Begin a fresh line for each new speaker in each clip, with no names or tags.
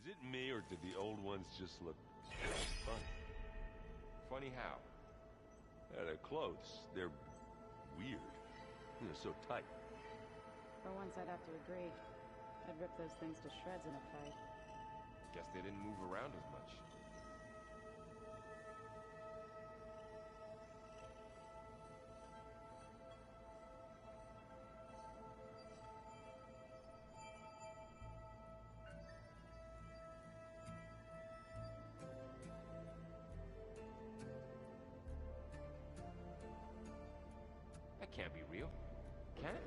Is it me, or did the old ones just look funny?
Funny how?
Yeah, their clothes, they're weird. You know, so tight.
For once, I'd have to agree. I'd rip those things to shreds in a fight.
Guess they didn't move around as much. That can't be real, can it?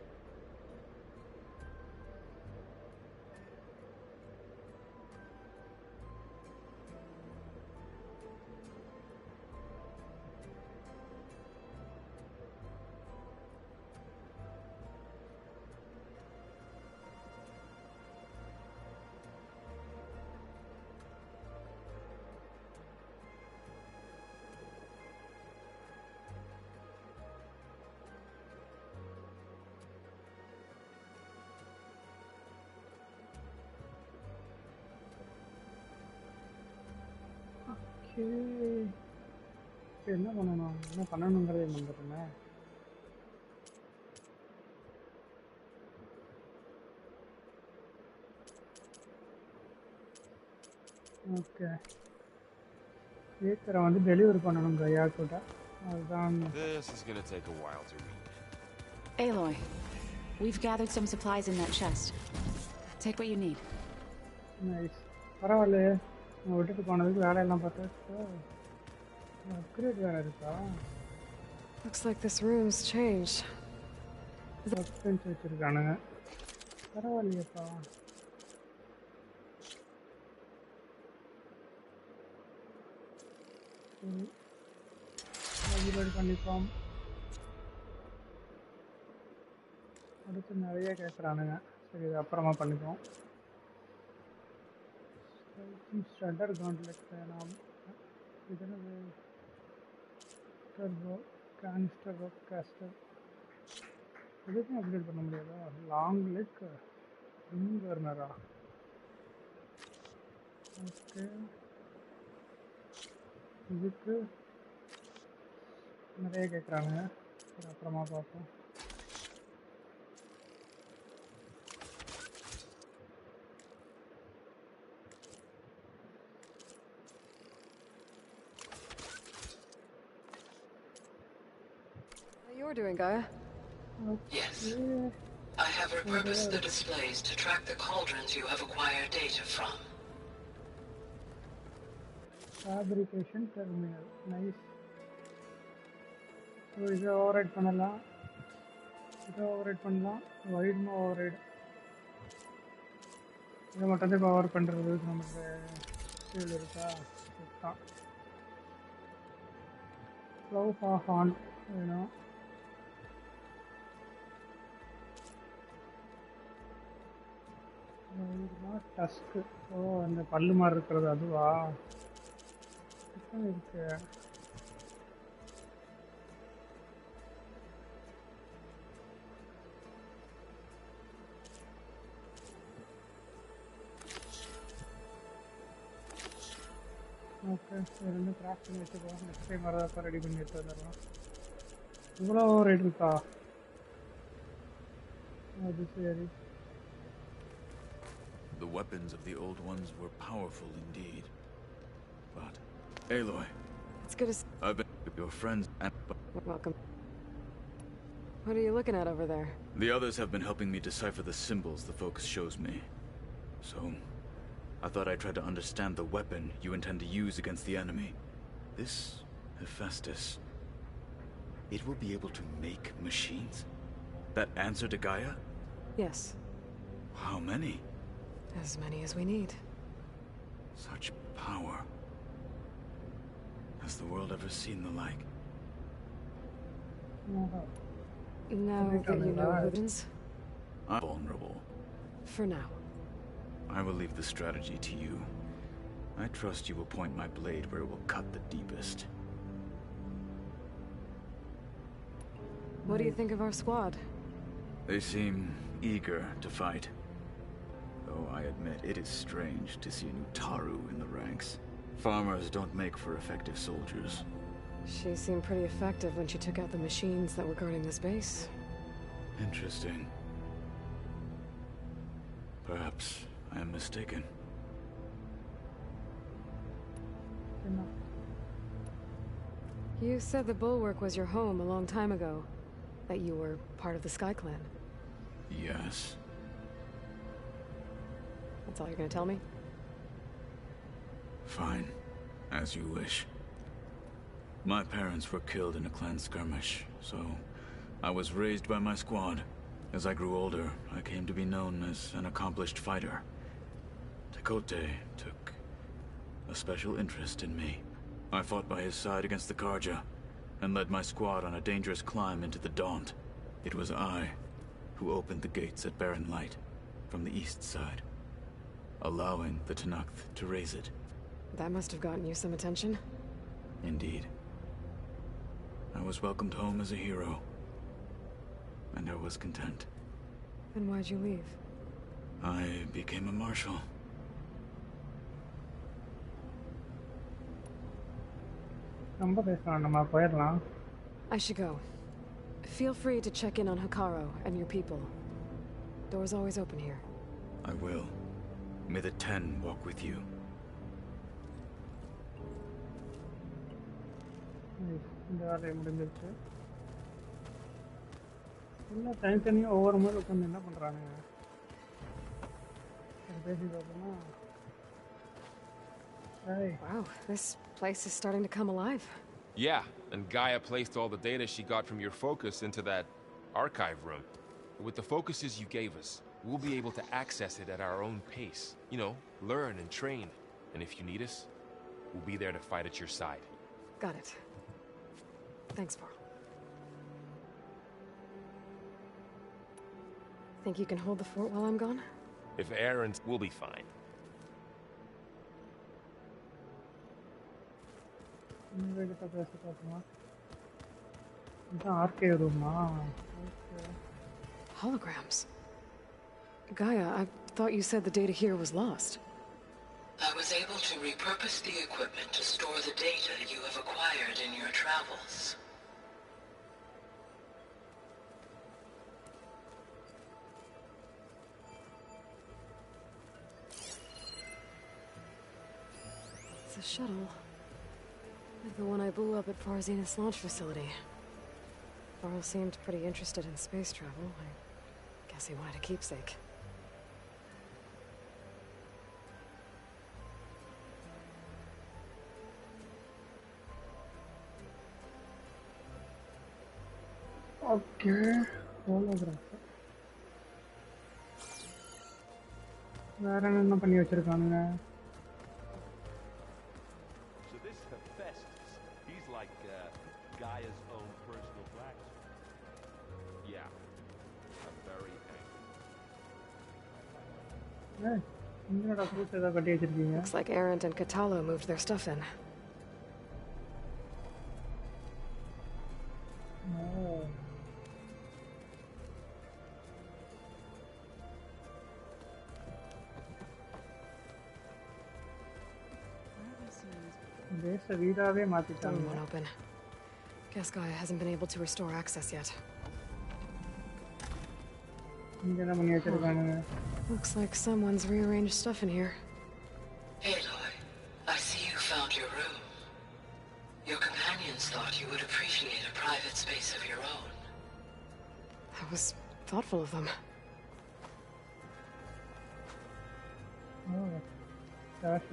என்ன பண்ணணும் என்ன பண்ணணுங்கிறதே மறந்துட்டேன். Okay ஏக்கரை வந்து delivery பண்ணணுங்க யார்கிட்ட அதுதான்.
This is gonna take a while to read.
Aloy, we've gathered some supplies in that chest. Take what you need.
Nice பரவாயில்லையே நான் விட்டுட்டு போனதுக்கு வேலையெல்லாம் பார்த்தாச்சு. அப்கிரேட் வேற இருக்கா?
Looks like this room's changed.
Suspense வச்சிருக்கானுங்க. பரவாயில்லையேப்பா. அப்கிரேட் பண்ணிப்போம். அடுத்து நிறைய கேட்குறானுங்க. சரி இது அப்புறமா பண்ணிப்போம். ஸ்டாண்டர்ட் கான்ட்லெக்ட் வேணாம். இதனது டர்போ கேனிஸ்டர் ராக் கேஸ்டர் எதுக்கும் அப்டேட் பண்ண முடியாதா? லாங் லெக் ரிங் பர்னரா? ஓகே இதுக்கு நிறைய கேட்குறானுங்க. சரி அப்புறமா பார்ப்போம்.
You're doing, Gaia?
Yes. I have repurposed the displays to track the cauldrons you have acquired data from.
Fabrication terminal. Nice. So இதை ஓவர்ரைட் பண்ணலாம். இதை ஓவர்ரைட் பண்ணலாம். வைட்மா ஓவர்ரைட். இதை மட்டும் பவர் பண்ணுறது நமக்கு ஸ்கில் இருக்கா? இதுதான். க்ளவுஸ் ஆஃப் ஆன் வேணும். டஸ்க்கு. ஓ அந்த பல்லு மாதிரி இருக்கிறது அதுவா? இருக்கு. ஓகே ரெண்டு கிராஃப்ட் பண்ணி வச்சுக்கோ. நெக்ஸ்ட் டைம் வரப்போ ரெடி பண்ணி எடுத்து வந்துடலாம். இவ்வளோ ரேட் இருக்கா? அது சரி.
The weapons of the old ones were powerful indeed. But, Aloy.
It's good to see.
I've been with your friends and...
Welcome. What are you looking at over there?
The others have been helping me decipher the symbols the Focus shows me. So, I thought I'd try to understand the weapon you intend to use against the enemy. This Hephaestus, it will be able to make machines? That answer to Gaia?
Yes.
How many?
As many as we need.
Such power. Has the world ever seen the like?
Now that you know Hudens?
I'm vulnerable.
For now.
I will leave the strategy to you. I trust you will point my blade where it will cut the deepest.
What do you think of our squad?
They seem eager to fight. though I admit it is strange to see a new Taru in the ranks. Farmers don't make for effective soldiers.
She seemed pretty effective when she took out the machines that were guarding this base.
Interesting. Perhaps I am mistaken.
You said the Bulwark was your home a long time ago. That you were part of the Sky Clan.
Yes.
That's all you're gonna tell me?
Fine. As you wish. My parents were killed in a clan skirmish, so I was raised by my squad. As I grew older, I came to be known as an accomplished fighter. Tekote took a special interest in me. I fought by his side against the Karja, and led my squad on a dangerous climb into the Daunt. It was I who opened the gates at Barren Light from the east side, allowing the Tenakth to raise it.
That must have gotten you some attention.
Indeed. I was welcomed home as a hero, and I was content.
Then why'd you leave?
I became a marshal.
I should go. Feel free to check in on Hikaru and your people. Door's always open here.
I will. May the 10 walk with you.
இந்த வேலையை முடிஞ்சிருச்சு. எல்லாம் தனித்தனியாக ஒவ்வொரு மாதிரி உட்காந்து என்ன பண்ணுறானுங்க பேசி பார்த்தோம்னா.
Wow, this place is starting to come alive.
Yeah, and Gaia placed all the data she got from your focus into that archive room. With the focuses you gave us, we'll be able to access it at our own pace. You know, learn and train. And if you need us, we'll be there to fight at your side.
Got it. Thanks, Varl. Think you can hold the fort while I'm gone?
If Aaron's, we'll be fine.
Holograms. Gaia, I thought you said the data here was lost.
I was able to repurpose the equipment to store the data you have acquired in your travels.
It's a shuttle. Like the one I blew up at Farzina's launch facility. Varl seemed pretty interested in space travel. I guess he wanted a keepsake.
Okay, holograph. வேற என்ன பண்ணி வச்சிருக்கானுங்க?
So this Hephaestus, he's like Gaia's own personal blacksmith. Yeah, I'm very angry.
ஏய், என்னடா பூசை ஏதாவது கட்டி வச்சிருக்கீங்க?
Looks like Arendt and Katalo moved their stuff in.
Oh. Base வீடாவே
Door
மாத்திட்டாங்க.
won't open. Guess Gaia hasn't been able to restore access yet.
இங்க என்ன பண்ணி வச்சிருக்கானுங்க?
Looks like someone's rearranged stuff in here.
Aloy, I see you found your room. Your companions thought you would appreciate a private space of your own.
That was thoughtful of them.
Oh, gosh.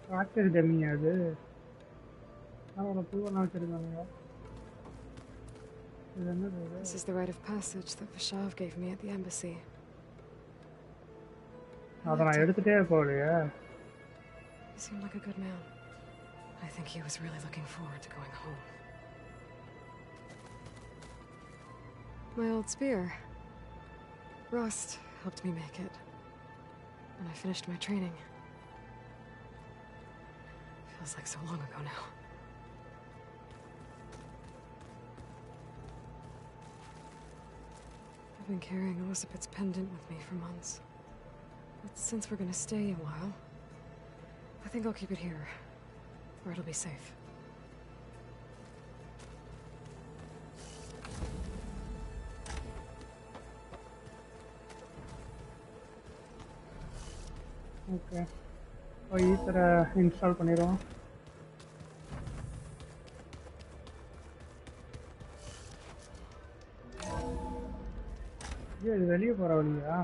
practice dummy அது அவன பூவனா வச்சிருக்கானுங்க. இது என்னது?
This is the rite of passage that Vashav gave me at the embassy.
அத நான் எடுத்துட்டே போலையே.
He seemed like a good man. I think he was really looking forward to going home. My old spear. Rust helped me make it. And I finished my training. Feels like so long ago now. I've been carrying Elizabeth's pendant with me for months. But since we're gonna stay a while, I think I'll keep it here, where it'll be safe.
Okay. So ಈ ತರ install பண்ணிரோம். இது வெளிய போற வழியா?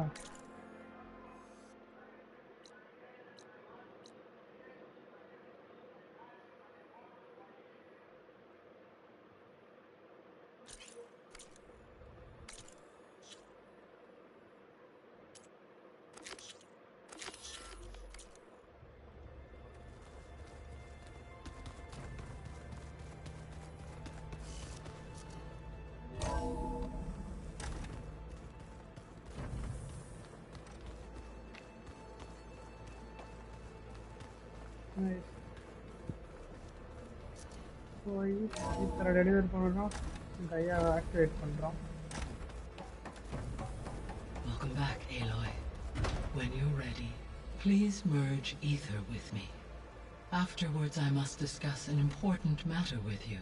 Nice. So ಈ ತರ delivery பண்ணனும் கையா ஆக்டிவேட் பண்றோம்.
Welcome back, Aloy. When you're ready, please merge ether with me. Afterwards, I must discuss an important matter with you.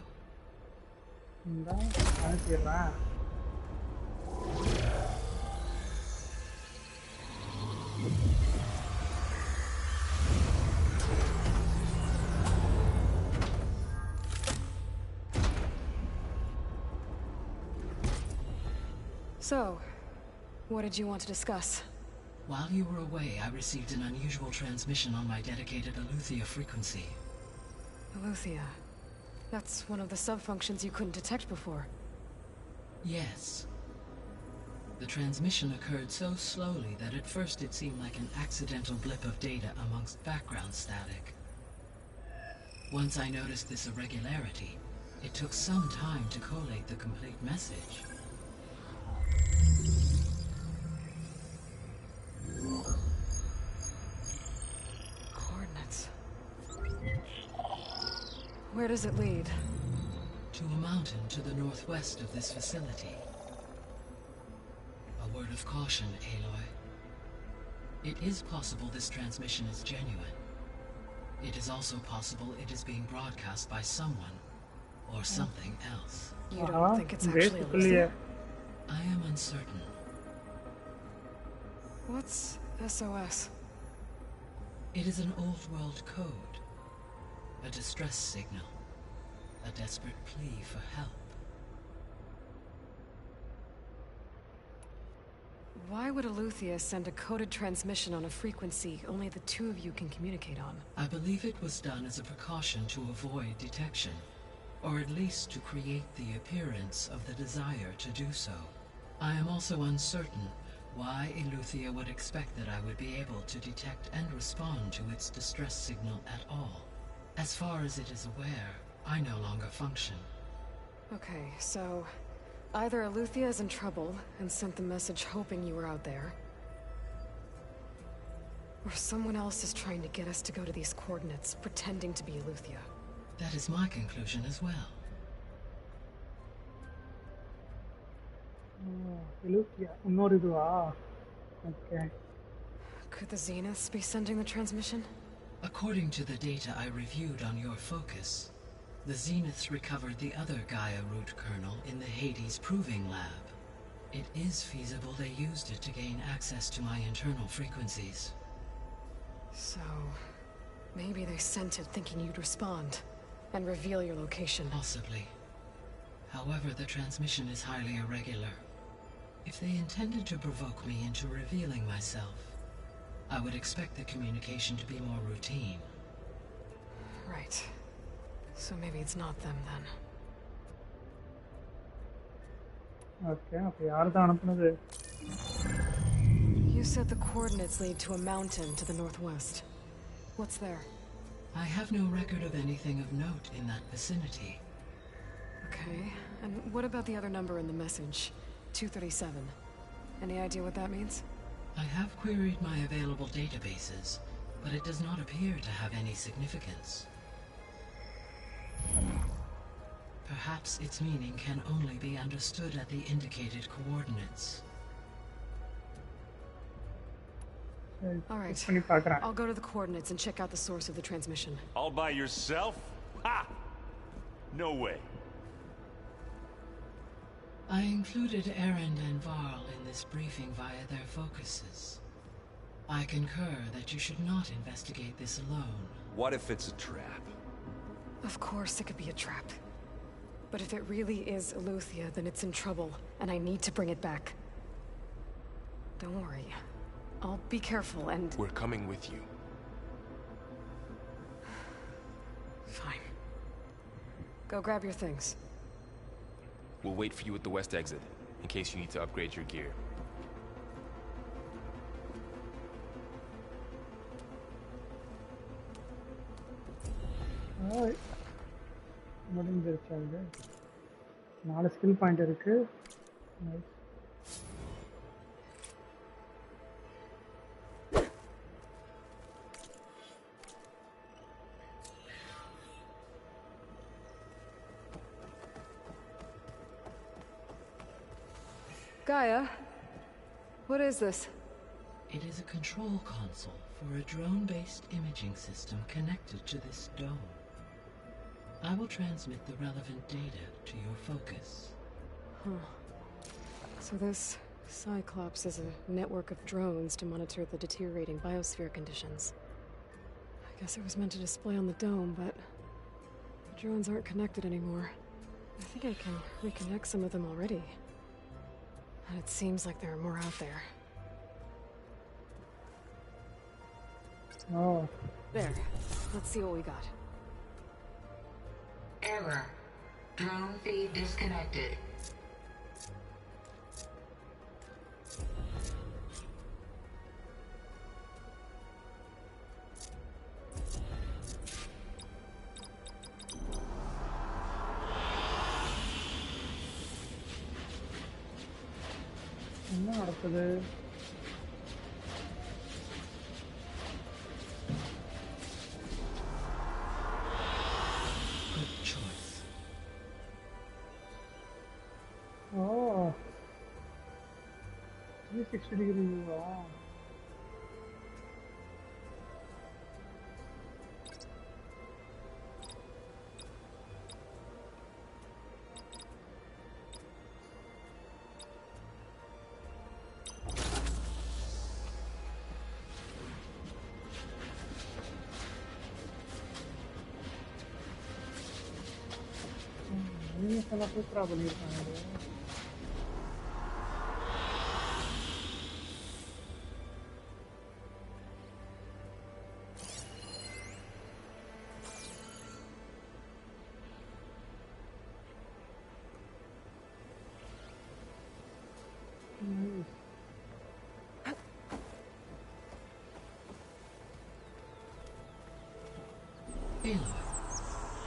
இந்தா அனுப்பிடுறேன்.
So, what did you want to discuss?
While you were away, I received an unusual transmission on my dedicated Aletheia frequency.
Aletheia. That's one of the sub-functions you couldn't detect before.
Yes. The transmission occurred so slowly that at first it seemed like an accidental blip of data amongst background static. Once I noticed this irregularity, it took some time to collate the complete message.
Coordinates. Where does it lead?
To a mountain to the northwest of this facility. A word of caution, Aloy. It is possible this transmission is genuine. It is also possible it is being broadcast by someone or something else.
You don't think it's actually Aletheia?
I am uncertain.
What's SOS?
It is an old world code. A distress signal. A desperate plea for help.
Why would Aletheia send a coded transmission on a frequency only the two of you can communicate on?
I believe it was done as a precaution to avoid detection, or at least to create the appearance of the desire to do so. I am also uncertain why Aletheia would expect that I would be able to detect and respond to its distress signal at all. As far as it is aware, I no longer function.
Okay, so either Aletheia is in trouble and sent the message hoping you were out there, or someone else is trying to get us to go to these coordinates, pretending to be Aletheia.
That is my conclusion as well.
இன்னொரு இதுவா? Okay.
Could the Zeniths be sending the transmission?
According to the data I reviewed on your focus, the Zeniths recovered the other Gaia root kernel in the Hades Proving Lab. It is feasible they used it to gain access to my internal frequencies.
So, maybe they sent it thinking you'd respond and reveal your location.
Possibly. However, the transmission is highly irregular. If they intended to provoke me into revealing myself, I would expect the communication to be more routine.
Right. So maybe it's not them then.
Okay, அப்ப யார்தான் அனுப்புனது?
You said the coordinates lead to a mountain to the northwest. What's there?
I have no record of anything of note in that vicinity.
Okay, and what about the other number in the message? 237. Any idea what that means?
I have queried my available databases, but it does not appear to have any significance. Perhaps its meaning can only be understood at the indicated coordinates.
All right, I'll go to the coordinates and check out the source of the transmission.
All by yourself? Ha! No way.
I included Erend and Varl in this briefing via their focuses. I concur that you should not investigate this alone.
What if it's a trap?
Of course it could be a trap. But if it really is Eleuthia, then it's in trouble, and I need to bring it back. Don't worry. I'll be careful and...
We're coming with you.
Fine. Go grab your things.
We'll wait for you at the west exit, in case you need to upgrade your gear.
Alright. முடிஞ்சிருச்சாங்க. 4 skill point இருக்கு. Nice.
Gaia, what is this?
It is a control console for a drone-based imaging system connected to this dome. I will transmit the relevant data to your focus.
Huh. So this Cyclops is a network of drones to monitor the deteriorating biosphere conditions. I guess it was meant to display on the dome, but the drones aren't connected anymore. I think I can reconnect some of them already. And it seems like there are more out there.
Oh.
There. Let's see what we got.
Error. Drone feed disconnected.
என்ன நடக்குது?
Good choice.
Oh. 360 degree view. Ela foi trabalhando.
Aloy.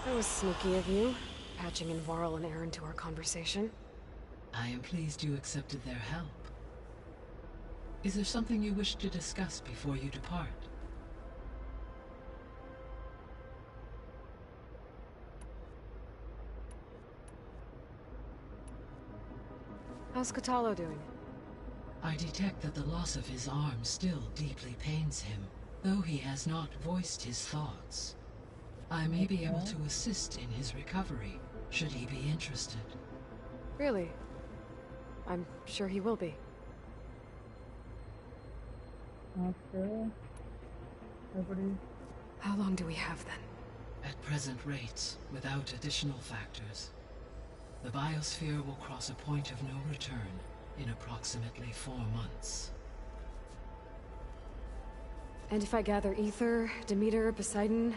That was sneaky of you. Patching in Varl and Aaron to our conversation.
I am pleased you accepted their help. Is there something you wish to discuss before you depart?
How's Catalo doing?
I detect that the loss of his arm still deeply pains him, though he has not voiced his thoughts. I may be able to assist in his recovery, should he be interested.
Really? I'm sure he will be.
Okay. Everybody.
How long do we have then?
At present rates, without additional factors, the biosphere will cross a point of no return in approximately 4 months.
And if I gather Ether, Demeter, Poseidon,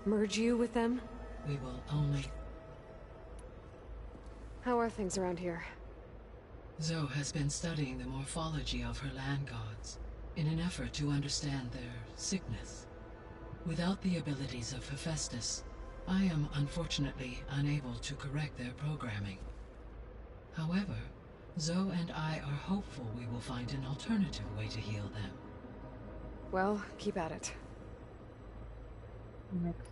merge you with them?
We will only...
How are things around here?
Zoe has been studying the morphology of her land gods in an effort to understand their sickness. Without the abilities of Hephaestus, I am unfortunately unable to correct their programming. However, Zoe and I are hopeful we will find an alternative way to heal them.
Well, keep at it.
Next,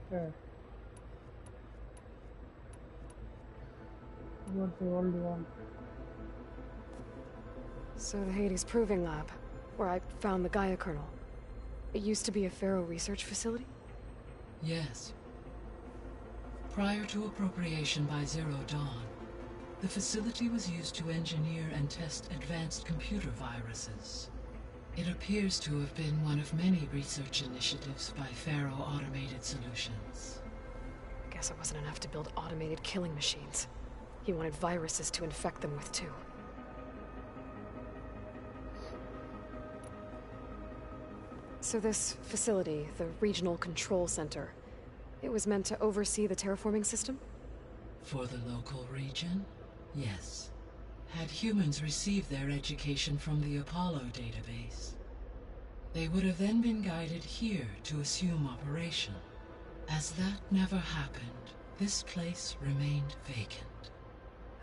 what the old one?
So the Hades Proving Lab, where I found the Gaia kernel. It used to be a Pharaoh research facility?
Yes. Prior to appropriation by Zero Dawn, the facility was used to engineer and test advanced computer viruses. It appears to have been one of many research initiatives by Pharaoh Automated Solutions.
Guess it wasn't enough to build automated killing machines. He wanted viruses to infect them with too. So this facility, the Regional Control Center, it was meant to oversee the terraforming system?
For the local region, yes. Had humans received their education from the Apollo database, they would have then been guided here to assume operation. As that never happened, this place remained vacant.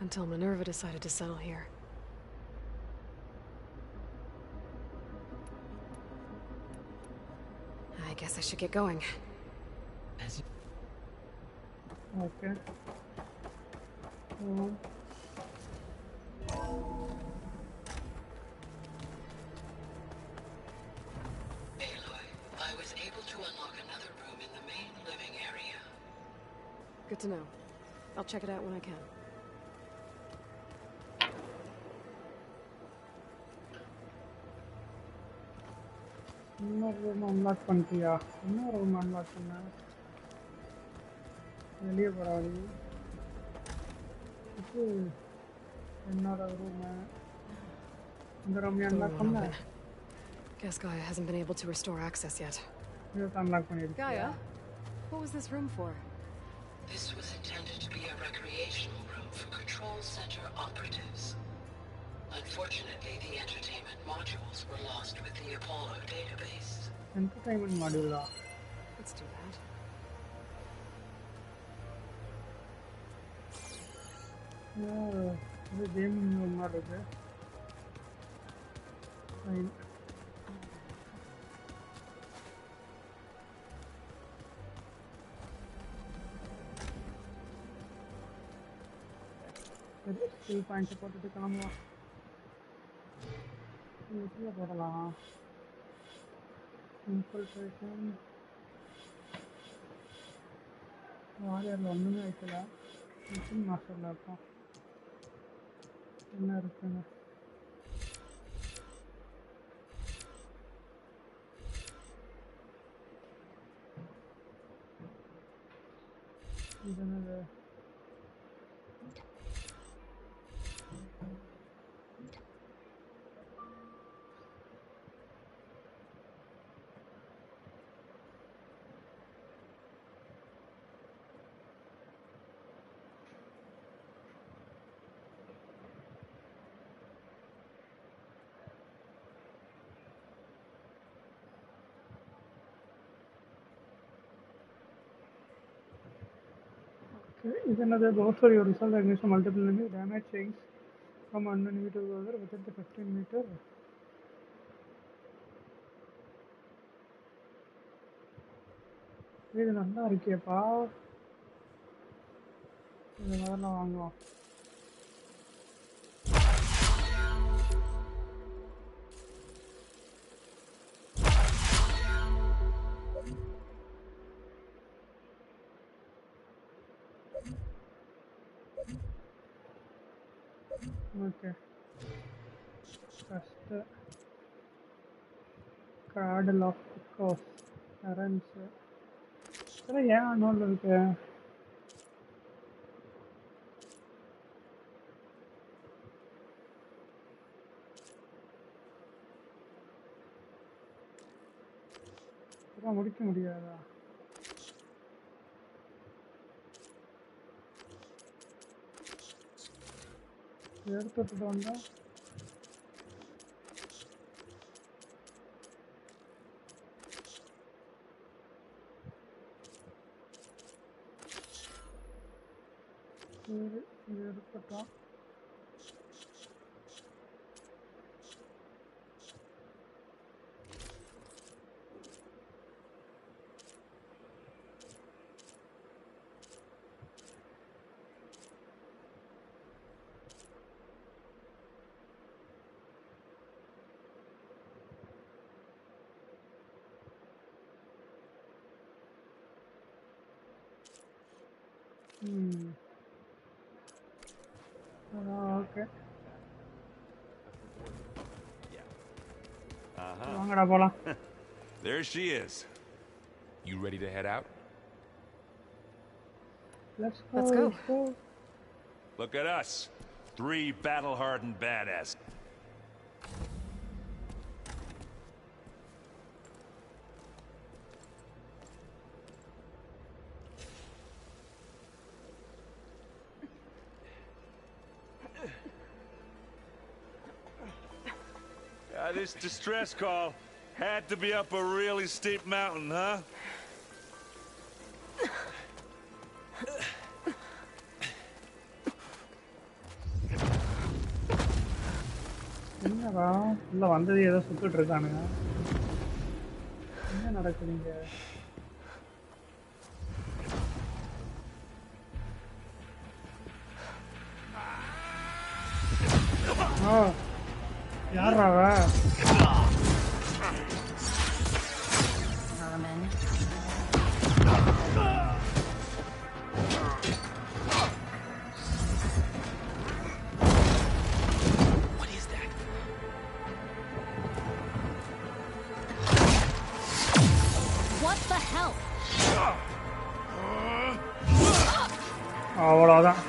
Until Minerva decided to settle here. I guess I should get going.
As
Okay.
Aloy, I was able to unlock another room in the main living area.
Good to know. I'll check it out when I can.
இன்னொரு room unlock பண்ணிட்டியா? இன்னொரு room unlock பண்ண வெளியே போறாது. இது என்னோட room. இந்த room unlock பண்ண.
Guess Gaia hasn't been able to restore access yet.
இது அன்லாக் பண்ணிருக்கேன்.
Gaia, what was this room for?
This was intended to be a recreational room for control center operatives. Unfortunately, the entertainment modules were lost with the Apollo database.
Entertainment module.
Let's do that.
இது gaming room மாதிரி இருக்கு. Fine. Skill point போட்டுட்டு கிளம்புவோம். இதுல போடலாம். Infiltration வாரியரில் ஒன்றுமே வைக்கல. Machine மாஸ்டரில் இருப்போம். என்ன இருக்குங்க? இது என்னது? Is another goes for your result against multiple enemy damage chains from 1 enemy to other within the 15 meter. இது நல்லா இருக்கேப்பா. இது முதல்ல வாங்குவோம். Okay. First, cradle of course. Currency. So yeah, no look. அப்புறம் முடிக்க முடியாதா? எடுத்துட்டு வந்தா சரி, இது எடுத்துட்டோம். ஓகே, வாங்கடா போலாம்.
There she is.
You ready to head out?
Let's
go.
Look at us. 3 battle-hardened badass. This distress call had to be up a really steep mountain, huh?
என்னடா உள்ள வந்தது ஏதோ சுத்திட்டு இருக்கானுங்க. என்ன நடக்குதுங்க? யாரா அவ? அவ்வளோதான்,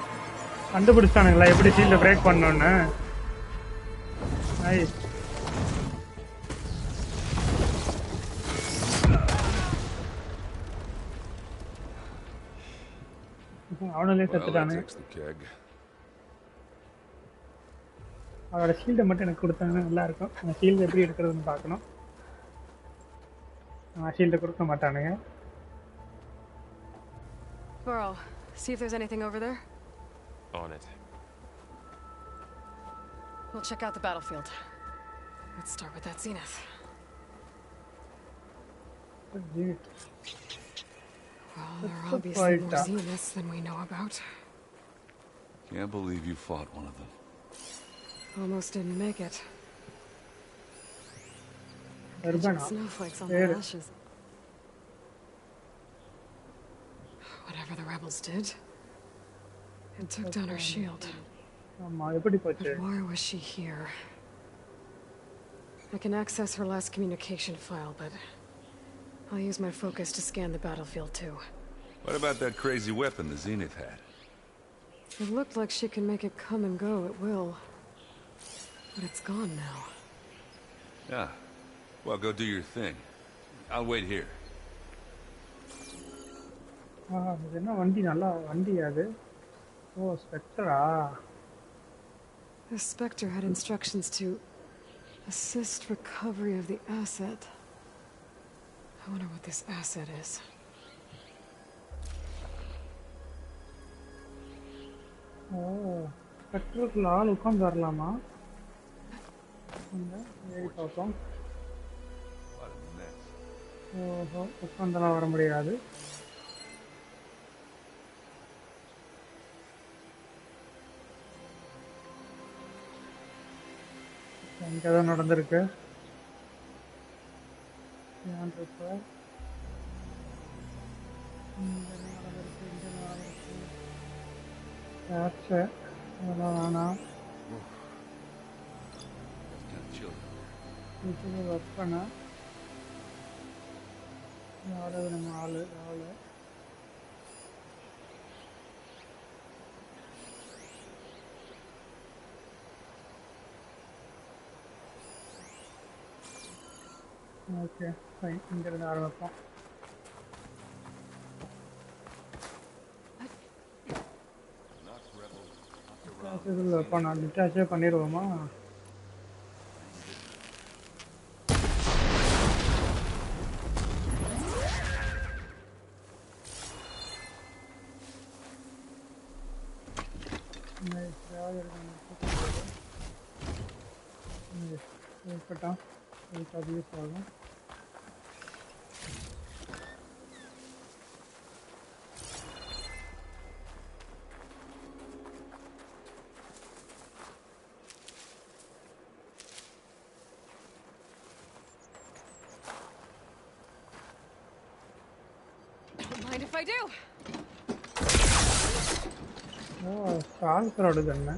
கண்டுபிடிச்சிட்டானுங்களா எப்படி ஷீல்டை பிரேக் பண்ணோன்னு. நைஸ். அவனுங்களே செத்துட்டானு. அவரோட ஷீல்டை மட்டும் எனக்கு கொடுத்தாங்கன்னா நல்லா இருக்கும். அந்த ஷீல்டு எப்படி எடுக்கிறதுன்னு பார்க்கணும். ஷீல்டை கொடுக்க மாட்டானுங்க.
Burrow, see if there's anything over there.
On it.
We'll check out the battlefield. Let's start with that Zenith. Well, there are obviously more Zeniths than we know about.
Can't believe you fought one of them.
Almost didn't make it. Snowflakes on the ashes. Whatever the rebels did, it took down her shield. But why was she here? I can access her last communication file, but I'll use my focus to scan the battlefield too.
What about that crazy weapon the Zenith had?
It looked like she can make it come and go at will. But it's gone now.
Yeah. Well, go do your thing. I'll wait here.
இது என்ன வண்டி? நல்லா வண்டி அது. ஓ, ஸ்பெக்டரா?
The Spectre had instructions to assist recovery of the asset. I wonder what this asset is.
ஓ, ஸ்பெக்டருக்குள்ள ஆள் உட்காந்து வரலாமா? ஏறி பார்ப்போம். ஓஹோ, உட்காந்துலாம் வர முடியாது. இங்கே தான் நடந்திருக்கு. அதெல்லாம் வேணாம். ஒர்க் பண்ண யாராவது நம்ம ஆளு ஓகே ஃபைன் இங்கிருந்து ஆரம்பிப்போம். இப்போ நான் டிட்டாச்சே பண்ணிடுவோமா? இருக்கட்டும், அது யூஸ் ஆகும்.
Mind if I do?
சால்சரோட கண்ணு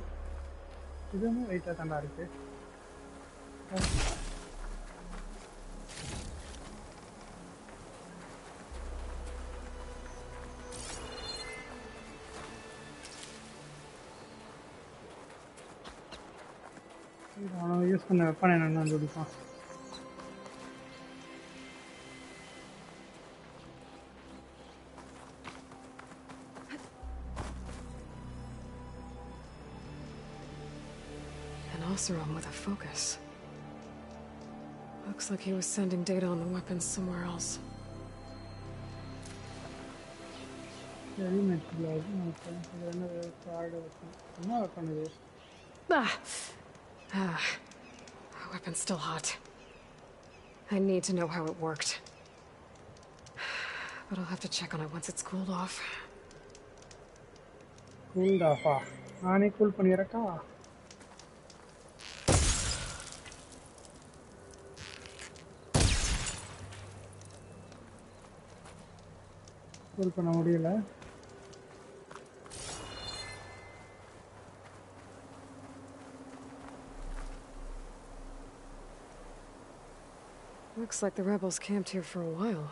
இதுவும் வெயிட்டாக தாண்டா இருக்கு. அவன் யூஸ் பண்ண வெப்பன் என்னன்னு கண்டுபிடிப்பான்.
Corsair with a focus. Looks like he was sending data on the weapons somewhere else. Weapon's still hot. I need to know how it worked. But I'll have to check on it once it's cooled off.
Cooled off? Naane cool paniraka. Cool பண்ண முடியல.
Looks like the rebels camped here for a while.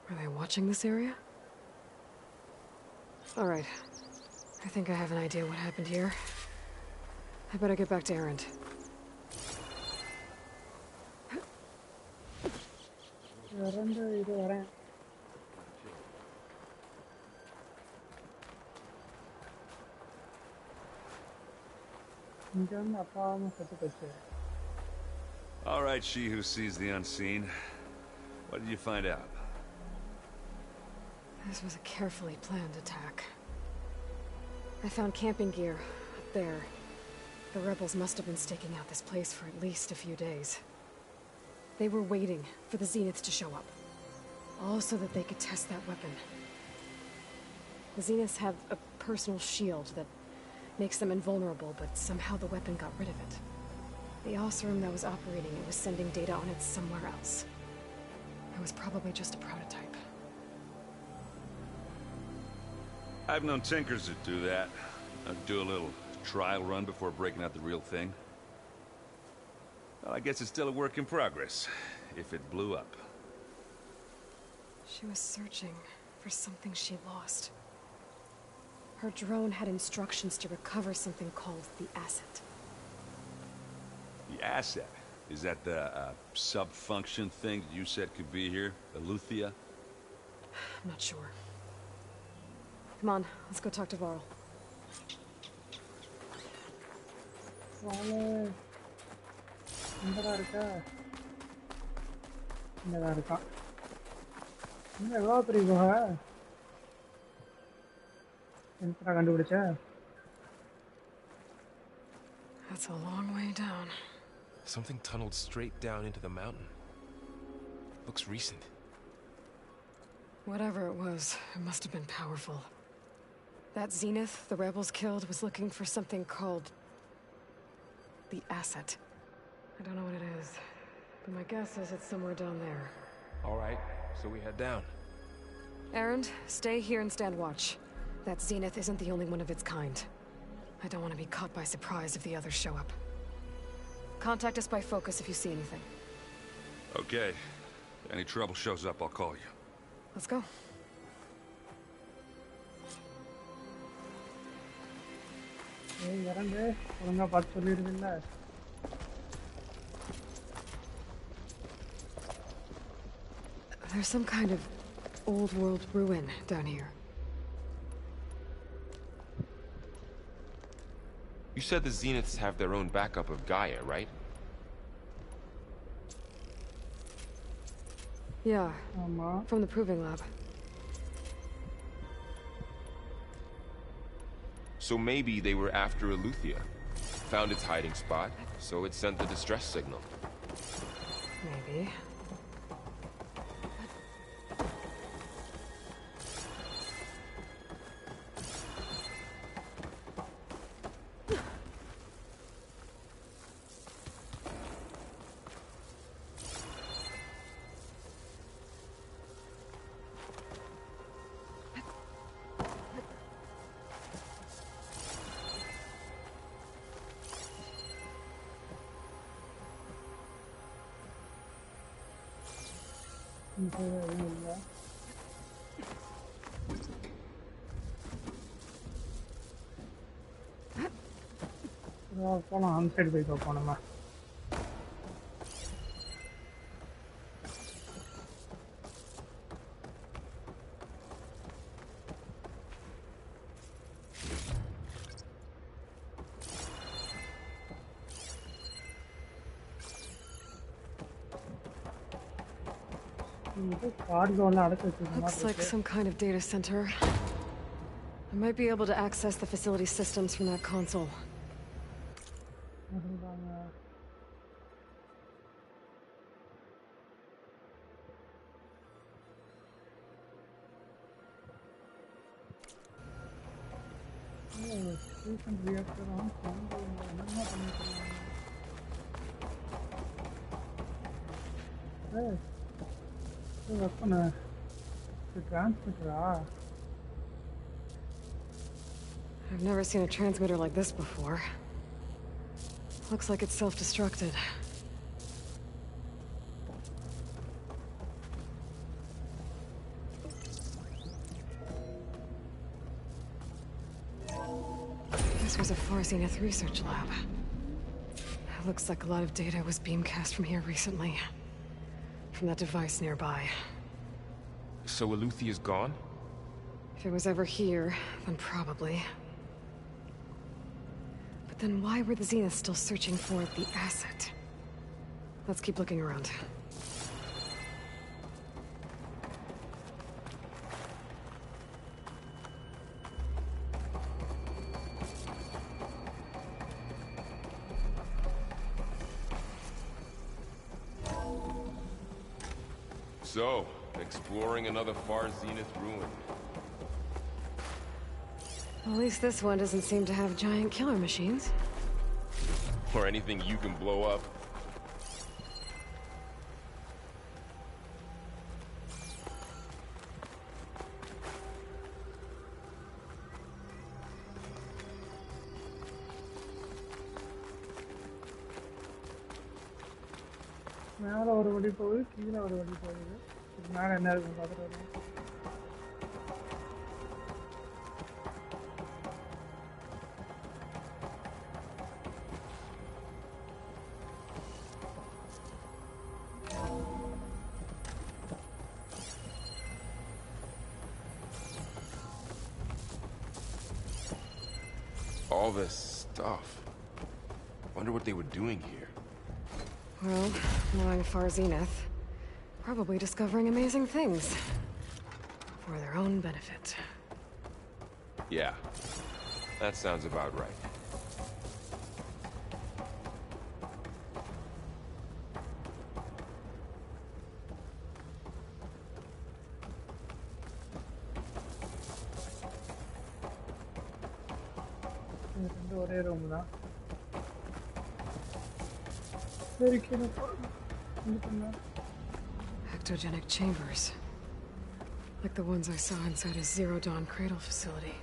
Are they watching this area? All right. I think I have an idea what happened here. I better get back to Erend.
Erend idu varen.
All right, she who sees the unseen. What did you find out?
This was a carefully planned attack. I found camping gear up there. The rebels must have been staking out this place for at least a few days. They were waiting for the Zeniths to show up, all so that they could test that weapon. The Zeniths have a personal shield that makes them invulnerable, but somehow the weapon got rid of it. The Osram that was operating it was sending data on it somewhere else. It was probably just a prototype.
I've known tinkers that do that. I'd do a little trial run before breaking out the real thing. Well, I guess it's still a work in progress, if it blew up.
She was searching for something she lost. Her drone had instructions to recover something called the asset.
The asset? Is that the sub-function thing that you said could be here? The Luthia?
I'm not sure. Come on, let's go talk to Varl. That's a long way down.
Something tunneled straight down into the mountain. Looks recent.
Whatever it was, it must have been powerful. That Zenith the rebels killed was looking for something called the asset. I don't know what it is, but my guess is it's somewhere down there.
All right, so we head down.
Erend, stay here and stand watch. That Zenith isn't the only one of its kind. I don't want to be caught by surprise if the others show up. Contact us by focus if you see anything.
Okay. If any trouble shows up, I'll call you.
Let's go. There's some kind of old world ruin down here.
You said the Zeniths have their own backup of Gaia, right?
Yeah,
ஆமா
from the proving lab.
So maybe they were after Eleuthia. Found its hiding spot, so it sent the distress signal.
Maybe.
இது எதுவும் இல்லை போகலாம் அந்த side போய் பார்ப்போம் நம்ம
Looks like some kind of data center. I might be able to access the facility systems from that console. I've never seen a transmitter like this before. Looks like it's self-destructed. This was a Far Zenith research lab. It looks like a lot of data was beamcast from here recently. From that device nearby.
So Eleuthea's gone?
If it was ever here, then probably. But then why were the Zeniths still searching for the asset? Let's keep looking around.
So, exploring another Far Zenith ruin.
At least this one doesn't seem to have giant killer machines.
Or anything you can blow up.
மேலே ஒரு வழி போகுது கீழே ஒரு வழி போகுது மேலே என்ன இருக்குன்னு பார்த்துட்டு வரலாம்
All this stuff. Wonder what they were doing here.
Well, knowing Far Zenith, probably discovering amazing things. For their own benefit.
Yeah, that sounds about right.
ஒரே ரூம் தான் சரி கீழே
Ectogenic chambers. Like the ones I saw inside a Zero Dawn cradle facility.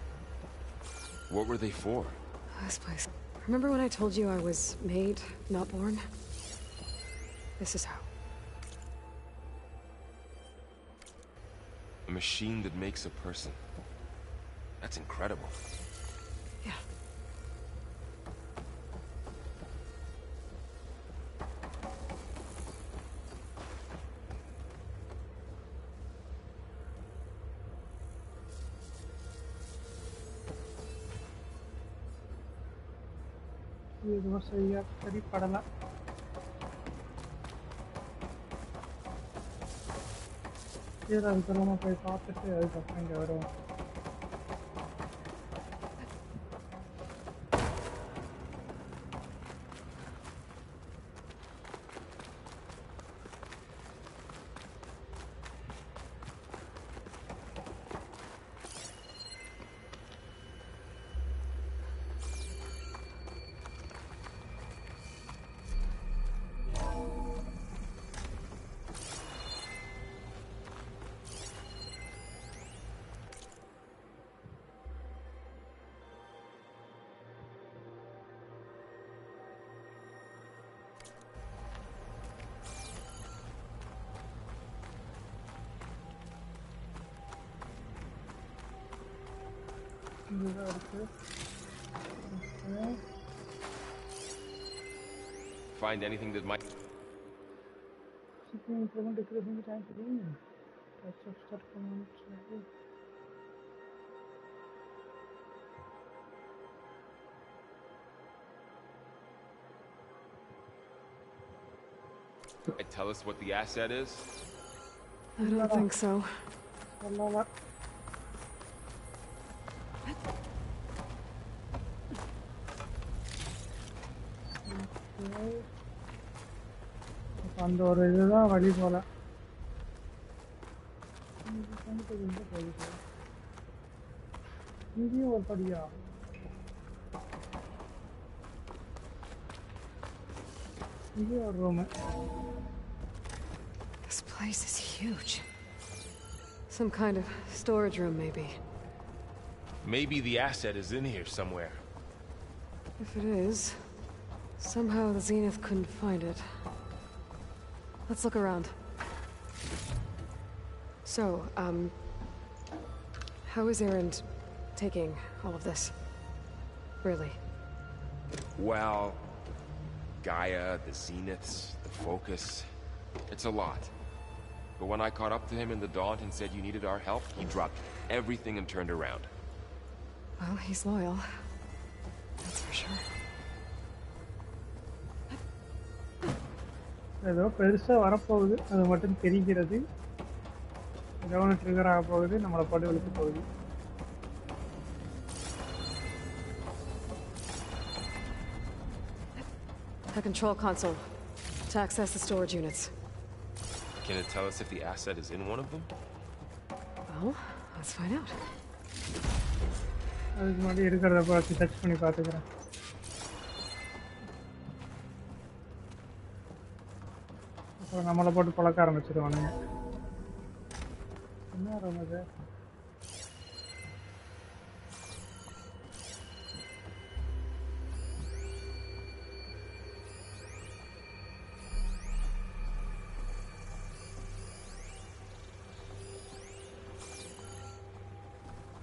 What were they for?
This place. Remember when I told you I was made, not born? This is how.
A machine that makes a person. That's incredible.
Yeah.
எதுவும் சரியா சரிப்படலை. சரி அதுக்கப்புறமா போய் பார்த்துட்டு அதுக்கப்புறம் இங்கே வரும். இதுதான் இருக்கு.
Find anything that might...
Shipping implement decreasing the time to read. That's a start command.
Tell us what the asset is?
I don't think so.
Wallala. அந்த ஒரு இதுதான் வழி போல. இங்கேயும் ஒரு படியா? இங்கேயும் ஒரு room.
This place is huge. Some kind of storage room, maybe.
Maybe the asset is in here somewhere.
If it is, somehow the Zenith couldn't find it. Let's look around. So, how is Erend taking all of this? Really?
Well, Gaia, the Zeniths, the Focus, it's a lot. But when I caught up to him in the Daunt and said you needed our help, he dropped everything and turned around.
Well, he's loyal. That's for sure.
ஏதோ பெருசா வரப்போகுது, அது மட்டும் தெரிகிறது. ஏதோ ஒன்று trigger ஆக போகுது, நம்மளை போட்டு விழுக்க போகுது.
The control console to access the storage units.
Can it tell us if the asset is in one of them?
Well, let's find out.
அதுக்கு முன்னாடி இருக்கிறத பார்த்து டச் பண்ணி பார்த்துக்கிறேன். அப்புறம் நம்மளை போட்டு பழக்க ஆரம்பிச்சிருவானுங்க. என்ன ரூம் அது?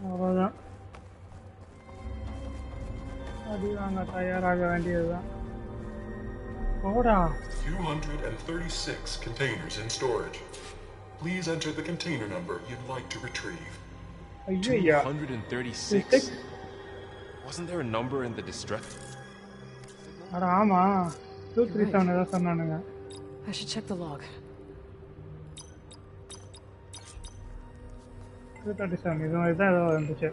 அவ்வளோதான், அடி வாங்க தயாராக வேண்டியதுதான். போடா.
236 containers in storage. Please enter the container number you'd like to retrieve.
ஐயா
236? Wasn't there a number in the distress?
அட ஆமா, 237 ஏதோ சொன்னானுங்க.
I should check the log.
237 இது மாதிரி தான் ஏதோ இருந்துச்சு.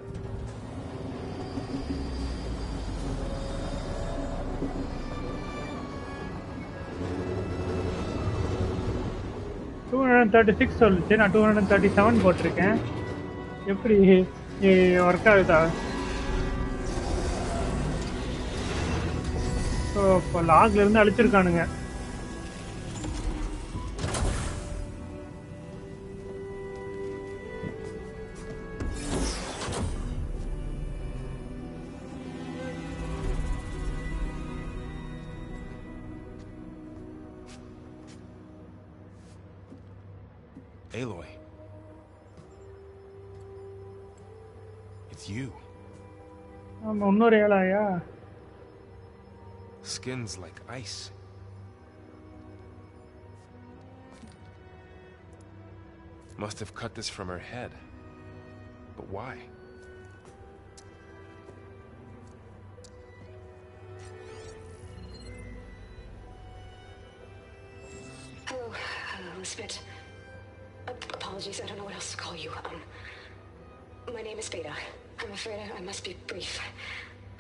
$236 சொல்லுச்சு, நான் 237 போட்டிருக்கேன். எப்படி ஒர்க் ஆகுதா? ஸோ இப்போ லாக்ல இருந்து அழிச்சிருக்கானுங்க.
Aloy. It's you.
ஆமா, இன்னொரு ஏழாயா?
Skin's like ice. Must have cut this from her head. But why?
Smith. Apologies, I don't know what else to call you. My name is Beta. I'm afraid I must be brief.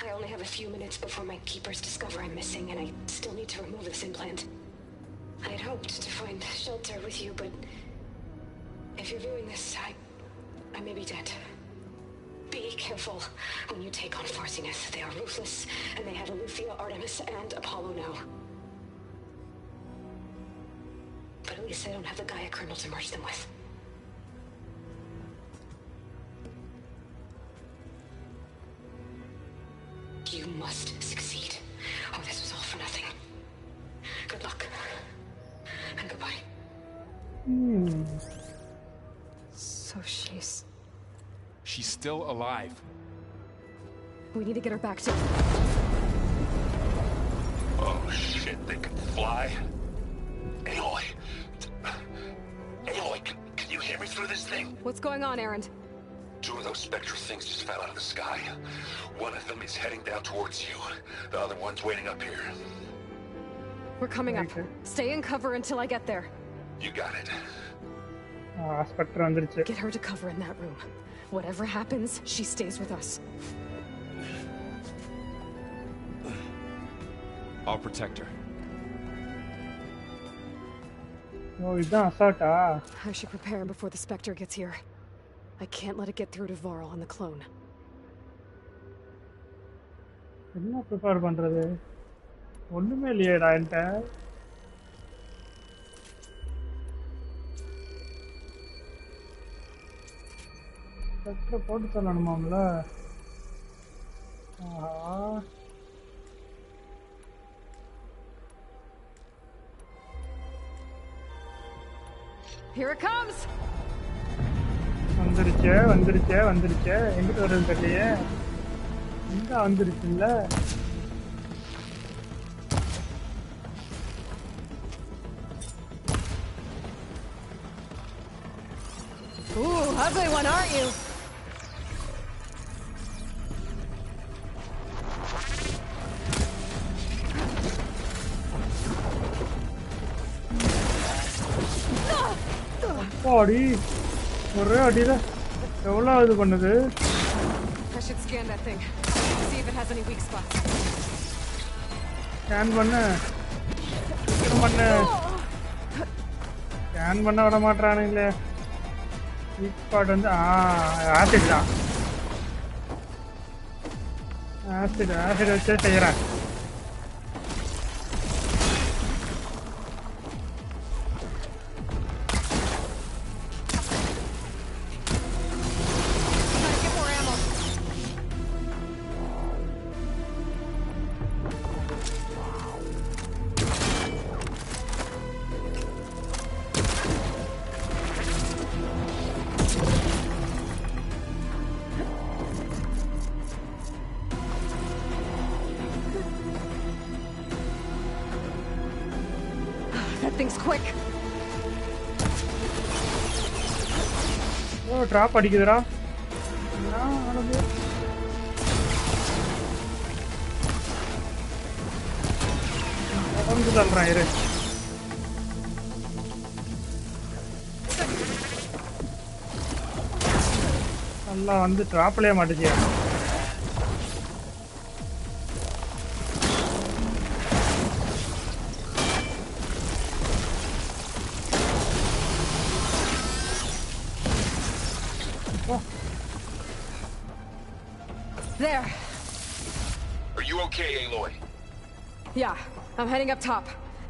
I only have a few minutes before my keepers discover I'm missing, and I still need to remove this implant. I had hoped to find shelter with you, but if you're viewing this, I may be dead. Be careful when you take on Farsiness. They are ruthless, and they have Eleuthia, Artemis, and Apollo now. But at least I don't have the Gaia kernel to merge them with. You must succeed. Oh, this was all for nothing. Good luck. And goodbye. So she's
still alive.
We need to get her back to...
Oh shit, they can fly? Aloy! Aloy, can you hear me through this thing?
What's going on, Erend?
2 of those spectral things just fell out of the sky. One of them is heading down towards you. The other one's waiting up here.
We're coming up. Stay in cover until I get there.
You got it.
Spectre.
Get her to cover in that room. Whatever happens, she stays with us.
I'll protect her.
Oh, is that assault?
I should prepare before the Spectre gets here. I can't let it get through to Varl and the clone.
என்ன prepare பண்றது ஒண்ணுமே இல்லையேடா என்கிட்ட ஸ்பெக்ட்ரை போட்டு சொல்லணுமாம்ல
Here it comes.
வந்துருச்சே வந்துருச்சே வந்துருச்சே எங்கிட்ட வருது தெரியலையே எங்க வந்துருச்சுல்ல
Ooh, ugly one, aren't you?
அடி ஒரே அடியில எவ்வளவு இது பண்ணுது
I should scan that thing. See if it has any weak spots.
Scan பண்ணு ஸ்கேன் பண்ண விட மாட்டானுங்களே வீக் ஸ்பாட் வந்து ஆசிட் தான் ஆசிட் வச்சே செய்யறேன் ட்ராப் அடிக்குதுடா தள்ளுறான் இரு நல்லா வந்து ட்ராப்லயே மாட்டுச்சியா
There.
Are you okay, Aloy?
Yeah, I'm heading up top.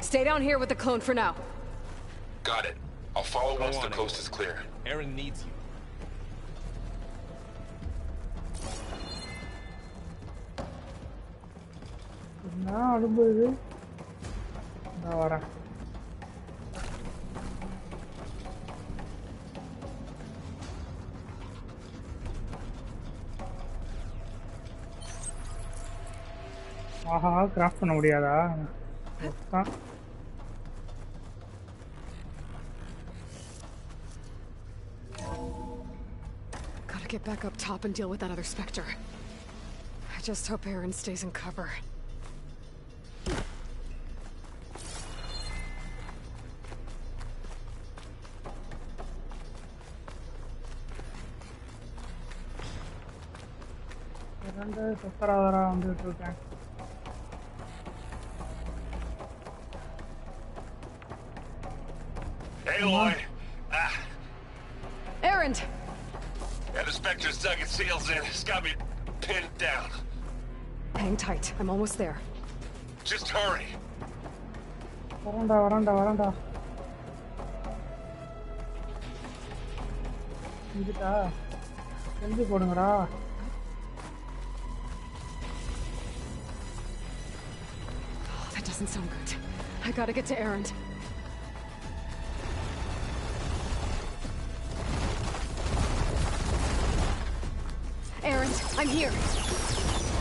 Stay down here with the clone for now.
Got it. I'll follow once the coast is clear.
Aaron needs you.
நான் அனுப்புது நான் வரேன் ஆஹா craft பண்ண முடியாதா
Gotta get back up top and deal with that other Spectre. I just hope Aaron stays in cover.
வந்து சத்தராதரா வந்துட்டு இருக்கேன்.
Aloy!
Errand!
Yeah, the Spectre's dug its heels in. It's got me pinned down.
Hang tight. I'm almost there.
Just hurry.
வரண்டா. இதுடா. செஞ்சு போடுங்கடா.
Oh, that doesn't sound good. I gotta get to Errand. Errand, I'm here.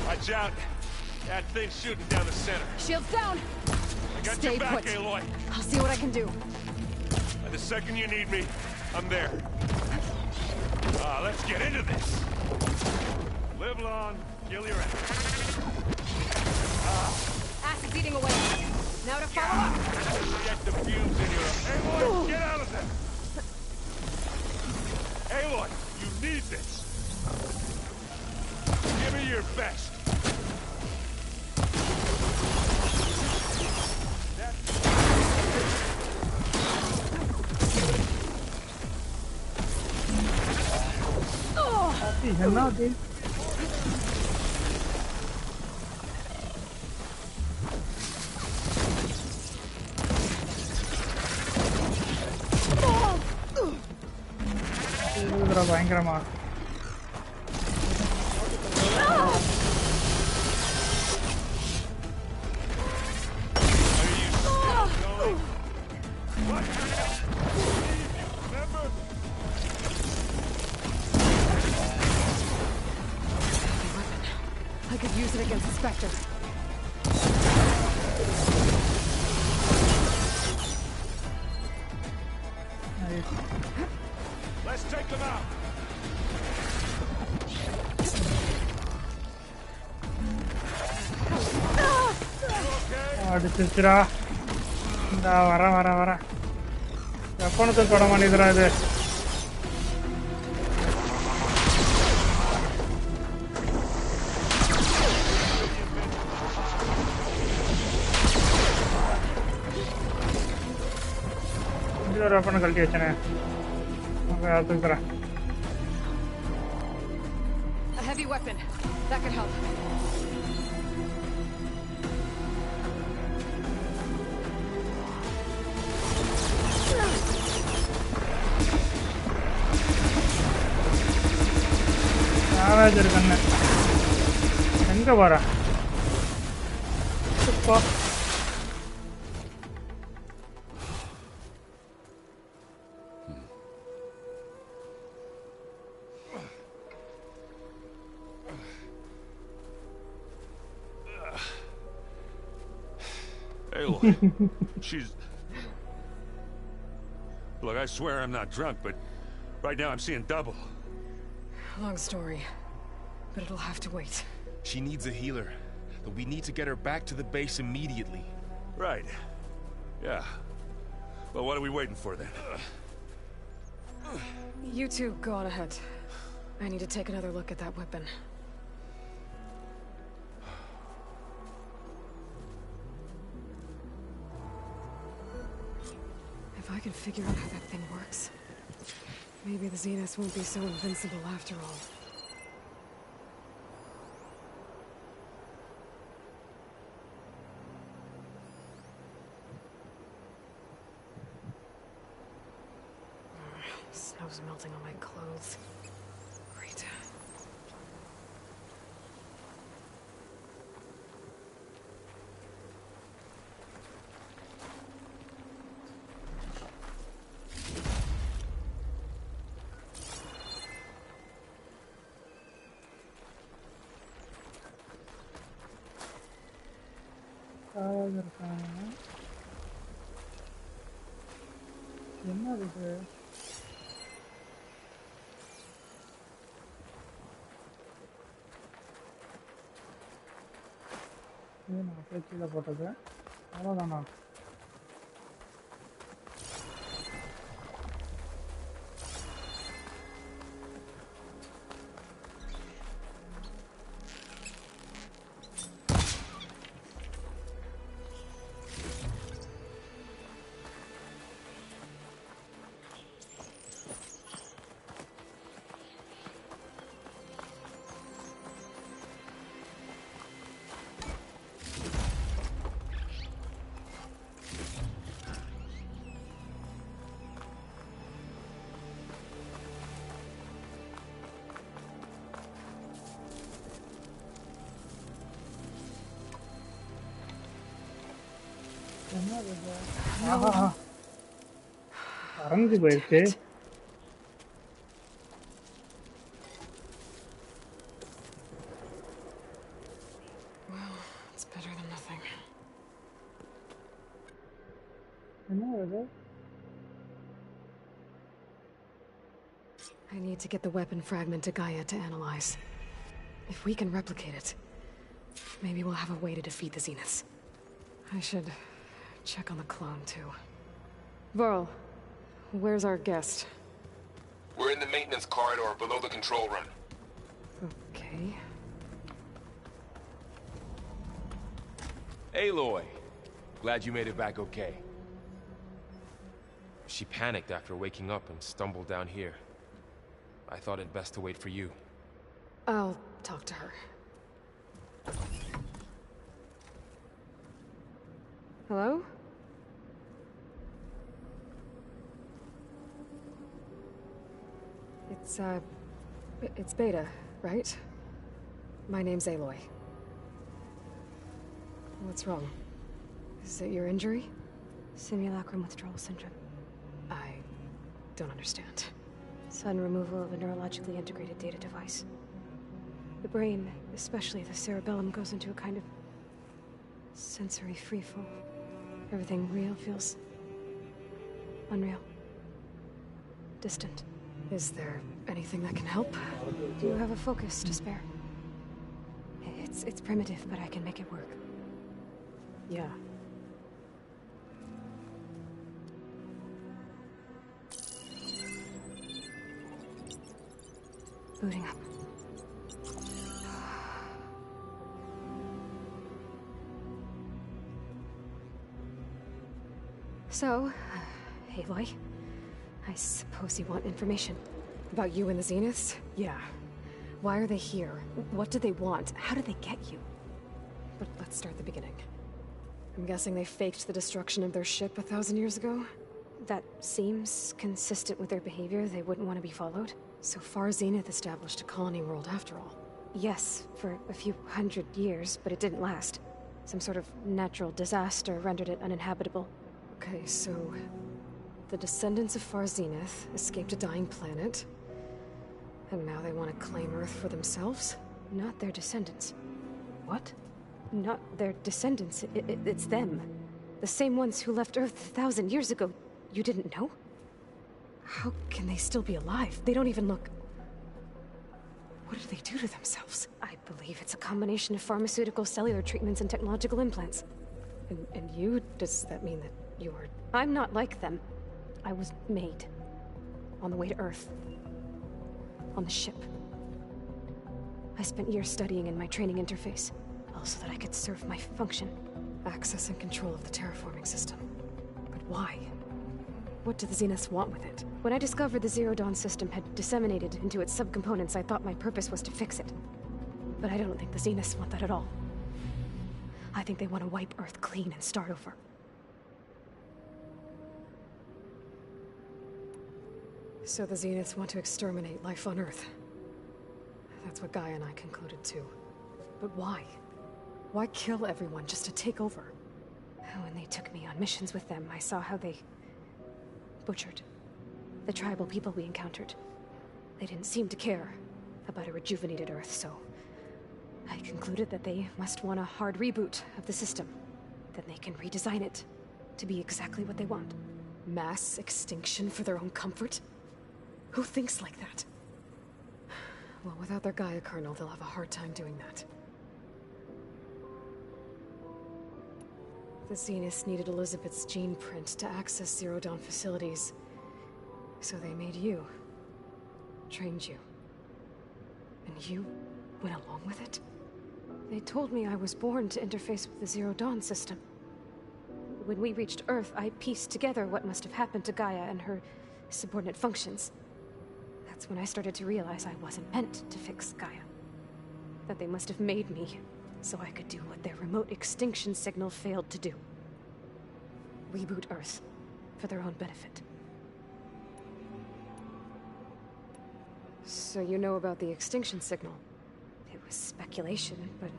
Watch out. That thing's shooting down the center.
Shields down.
I got
Stay
your back,
put.
Aloy.
I'll see what I can do.
And the second you need me, I'm there. Let's get into this. Live long, kill your enemy.
Acid's eating away. Now to follow up.
Get the fumes in your... Aloy, get out of there! Aloy, you need this. Give me your best.
என்ன அது? இதுடா பயங்கரமா.
I could use it against the Spectre.
Let's take them out.
அடிச்சிருச்சுடா. இந்தா வர. எப்பனத்தை தொட மாட்டேங்குதுடா இது. ஒரு வெப்பனை கழட்டி வச்சனே.
A heavy weapon. That could help.
Savage இருக்கண்ணே. எங்க போற?
Aloy, she's... Look, I swear I'm not drunk, but right now I'm seeing double.
Long story, but it'll have to wait.
She needs a healer, but we need to get her back to the base immediately.
Right. Yeah. Well, what are we waiting for then?
You two go on ahead. I need to take another look at that weapon. If I can figure out how that thing works, maybe the Zeniths won't be so invincible after all. Snow's melting on my clothes. Great.
என்னது இது? இது நான் அப்படியே கீழே போட்டது. அவ்வளோதானா? பறந்து போயிடுச்சு.
Well, it's better than nothing.
என்ன இது?
I need to get the weapon fragment to Gaia to analyze. If we can replicate it, maybe we'll have a way to defeat the Zeniths. I should check on the clone, too. Varl, where's our guest?
We're in the maintenance corridor below the control room.
Okay.
Aloy! Glad you made it back okay. She panicked after waking up and stumbled down here. I thought it best to wait for you.
I'll talk to her. Hello? It's Beta, right? My name's Aloy. What's wrong? Is it your injury?
Simulacrum withdrawal syndrome.
I don't understand.
Sudden removal of a neurologically integrated data device. The brain, especially the cerebellum, goes into a kind of sensory freefall. Everything real feels unreal. Distant.
Is there anything that can help?
Do you have a focus to spare? It's primitive, but I can make it work.
Yeah.
Booting up. So,
Aloy, I suppose you want information. About you and the Zeniths? Yeah. Why are they here? What do they want? How did they get you? But let's start at the beginning. I'm guessing they faked the destruction of their ship 1,000 years ago?
That seems consistent with their behavior. They wouldn't want to be followed.
So far, Zenith established a colony world after all.
Yes, for a few hundred years, but it didn't last. Some sort of natural disaster rendered it uninhabitable.
Okay, so the descendants of Far Zenith escaped a dying planet, and now they want to claim Earth for themselves?
Not their descendants.
What?
Not their descendants. It's them. The same ones who left Earth 1,000 years ago. You didn't know?
How can they still be alive? They don't even look... What did they do to themselves?
I believe it's a combination of pharmaceutical, cellular treatments, and technological implants.
And you? Does that mean that you are...
I'm not like them. I was made. On the way to Earth. On the ship. I spent years studying in my training interface. All so that I could serve my function.
Access and control of the terraforming system. But why? What do the Zeniths want with it?
When I discovered the Zero Dawn system had disseminated into its subcomponents, I thought my purpose was to fix it. But I don't think the Zeniths want that at all. I think they want to wipe Earth clean and start over.
So the Zeniths want to exterminate life on Earth. That's what Gaia and I concluded too. But why? Why kill everyone just to take over?
When they took me on missions with them, I saw how they butchered the tribal people we encountered. They didn't seem to care about a rejuvenated Earth, so I concluded that they must want a hard reboot of the system. Then they can redesign it to be exactly what they want.
Mass extinction for their own comfort? Who thinks like that? Well, without their Gaia kernel, they'll have a hard time doing that. The Zeniths needed Elizabeth's gene print to access Zero Dawn facilities. So they made you. Trained you. And you went along with it?
They told me I was born to interface with the Zero Dawn system. When we reached Earth, I pieced together what must have happened to Gaia and her subordinate functions. That's when I started to realize I wasn't meant to fix Gaia. That they must have made me so I could do what their remote extinction signal failed to do. Reboot Earth for their own benefit.
So you know about the extinction signal?
It was speculation, but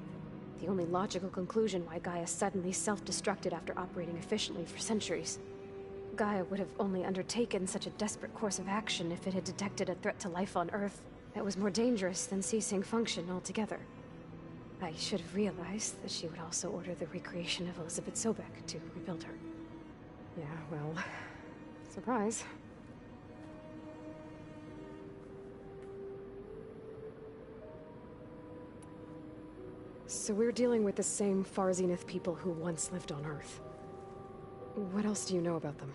the only logical conclusion why Gaia suddenly self-destructed after operating efficiently for centuries. Gaia would have only undertaken such a desperate course of action if it had detected a threat to life on Earth that was more dangerous than ceasing function altogether. I should have realized that she would also order the recreation of Elizabeth Sobek to rebuild her.
Yeah, well, surprise. So we're dealing with the same Far Zenith people who once lived on Earth. What else do you know about them?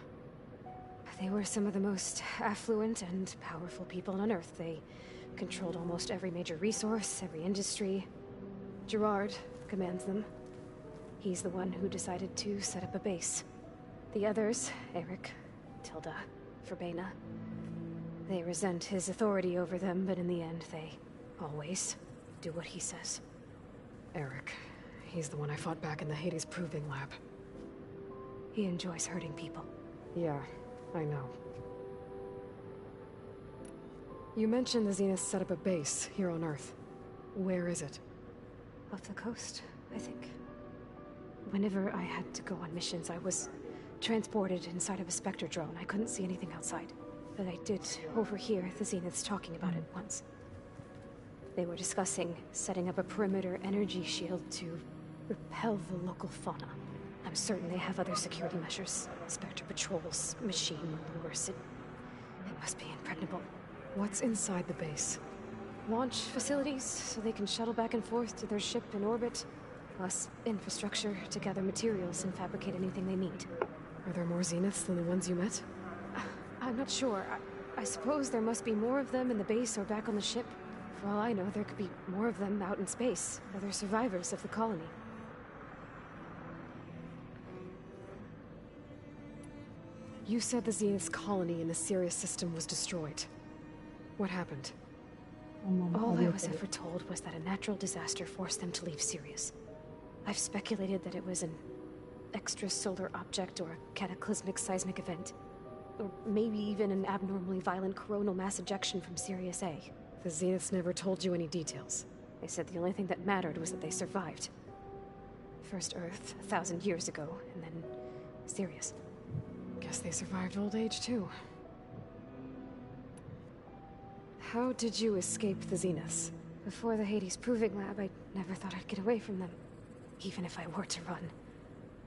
They were some of the most affluent and powerful people on Earth. They controlled almost every major resource, every industry. Gerard commands them. He's the one who decided to set up a base. The others, Eric, Tilda, Verbena, they resent his authority over them, but in the end, they always do what he says.
Eric. He's the one I fought back in the Hades Proving Lab.
He enjoys hurting people.
Yeah, I know. You mentioned the Zenith set up a base here on Earth. Where is it?
Off the coast, I think. Whenever I had to go on missions, I was transported inside of a Spectre drone. I couldn't see anything outside. But I did overhear the Zeniths talking about it once. They were discussing setting up a perimeter energy shield to repel the local fauna. I'm certain they have other security measures. Spectre patrols, machine lures. It must be impregnable.
What's inside the base?
Launch facilities, so they can shuttle back and forth to their ship in orbit. Plus infrastructure to gather materials and fabricate anything they need.
Are there more Zeniths than the ones you met?
I'm not sure. I suppose there must be more of them in the base or back on the ship. For all I know, there could be more of them out in space. Other survivors of the colony.
You said the Zenith's colony in the Sirius system was destroyed. What happened?
All I was ever told was that a natural disaster forced them to leave Sirius. I've speculated that it was an extrasolar object or a cataclysmic seismic event. Or maybe even an abnormally violent coronal mass ejection from Sirius A.
The Zeniths never told you any details.
They said the only thing that mattered was that they survived. First Earth, 1,000 years ago, and then Sirius.
Guess they survived old age, too. How did you escape the Zeniths?
Before the Hades Proving Lab, I never thought I'd get away from them. Even if I were to run.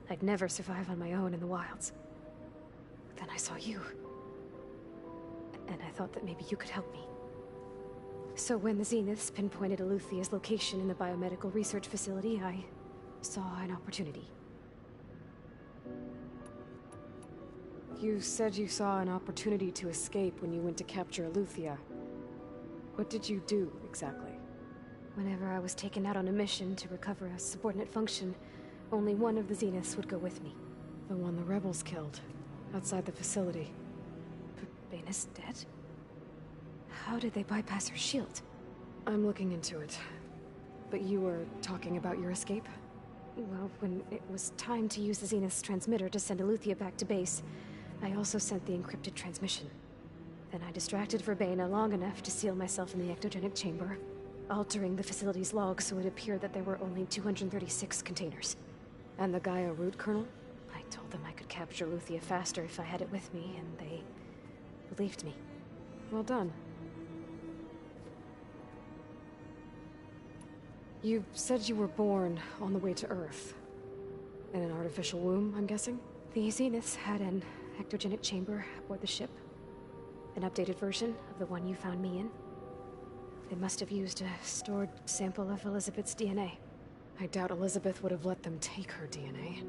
I'd never survive on my own in the wilds. But then I saw you. And I thought that maybe you could help me. So when the Zeniths pinpointed Eluthia's location in the biomedical research facility, I saw an opportunity.
You said you saw an opportunity to escape when you went to capture Eluthia. What did you do, exactly?
Whenever I was taken out on a mission to recover a subordinate function, only one of the Zeniths would go with me.
The one the rebels killed, outside the facility.
Baina's dead? How did they bypass her shield?
I'm looking into it. But you were talking about your escape?
Well, when it was time to use the Zenith's transmitter to send Eluthia back to base, I also sent the encrypted transmission. Then I distracted Verbena long enough to seal myself in the ectogenic chamber, altering the facility's log so it appeared that there were only 236 containers.
And the Gaia root kernel?
I told them I could capture Eluthia faster if I had it with me, and they believed me.
Well done. You said you were born on the way to Earth. In an artificial womb, I'm guessing?
The Zeniths had an ectogenic chamber aboard the ship. An updated version of the one you found me in. They must have used a stored sample of Elizabeth's DNA.
I doubt Elizabeth would have let them take her DNA.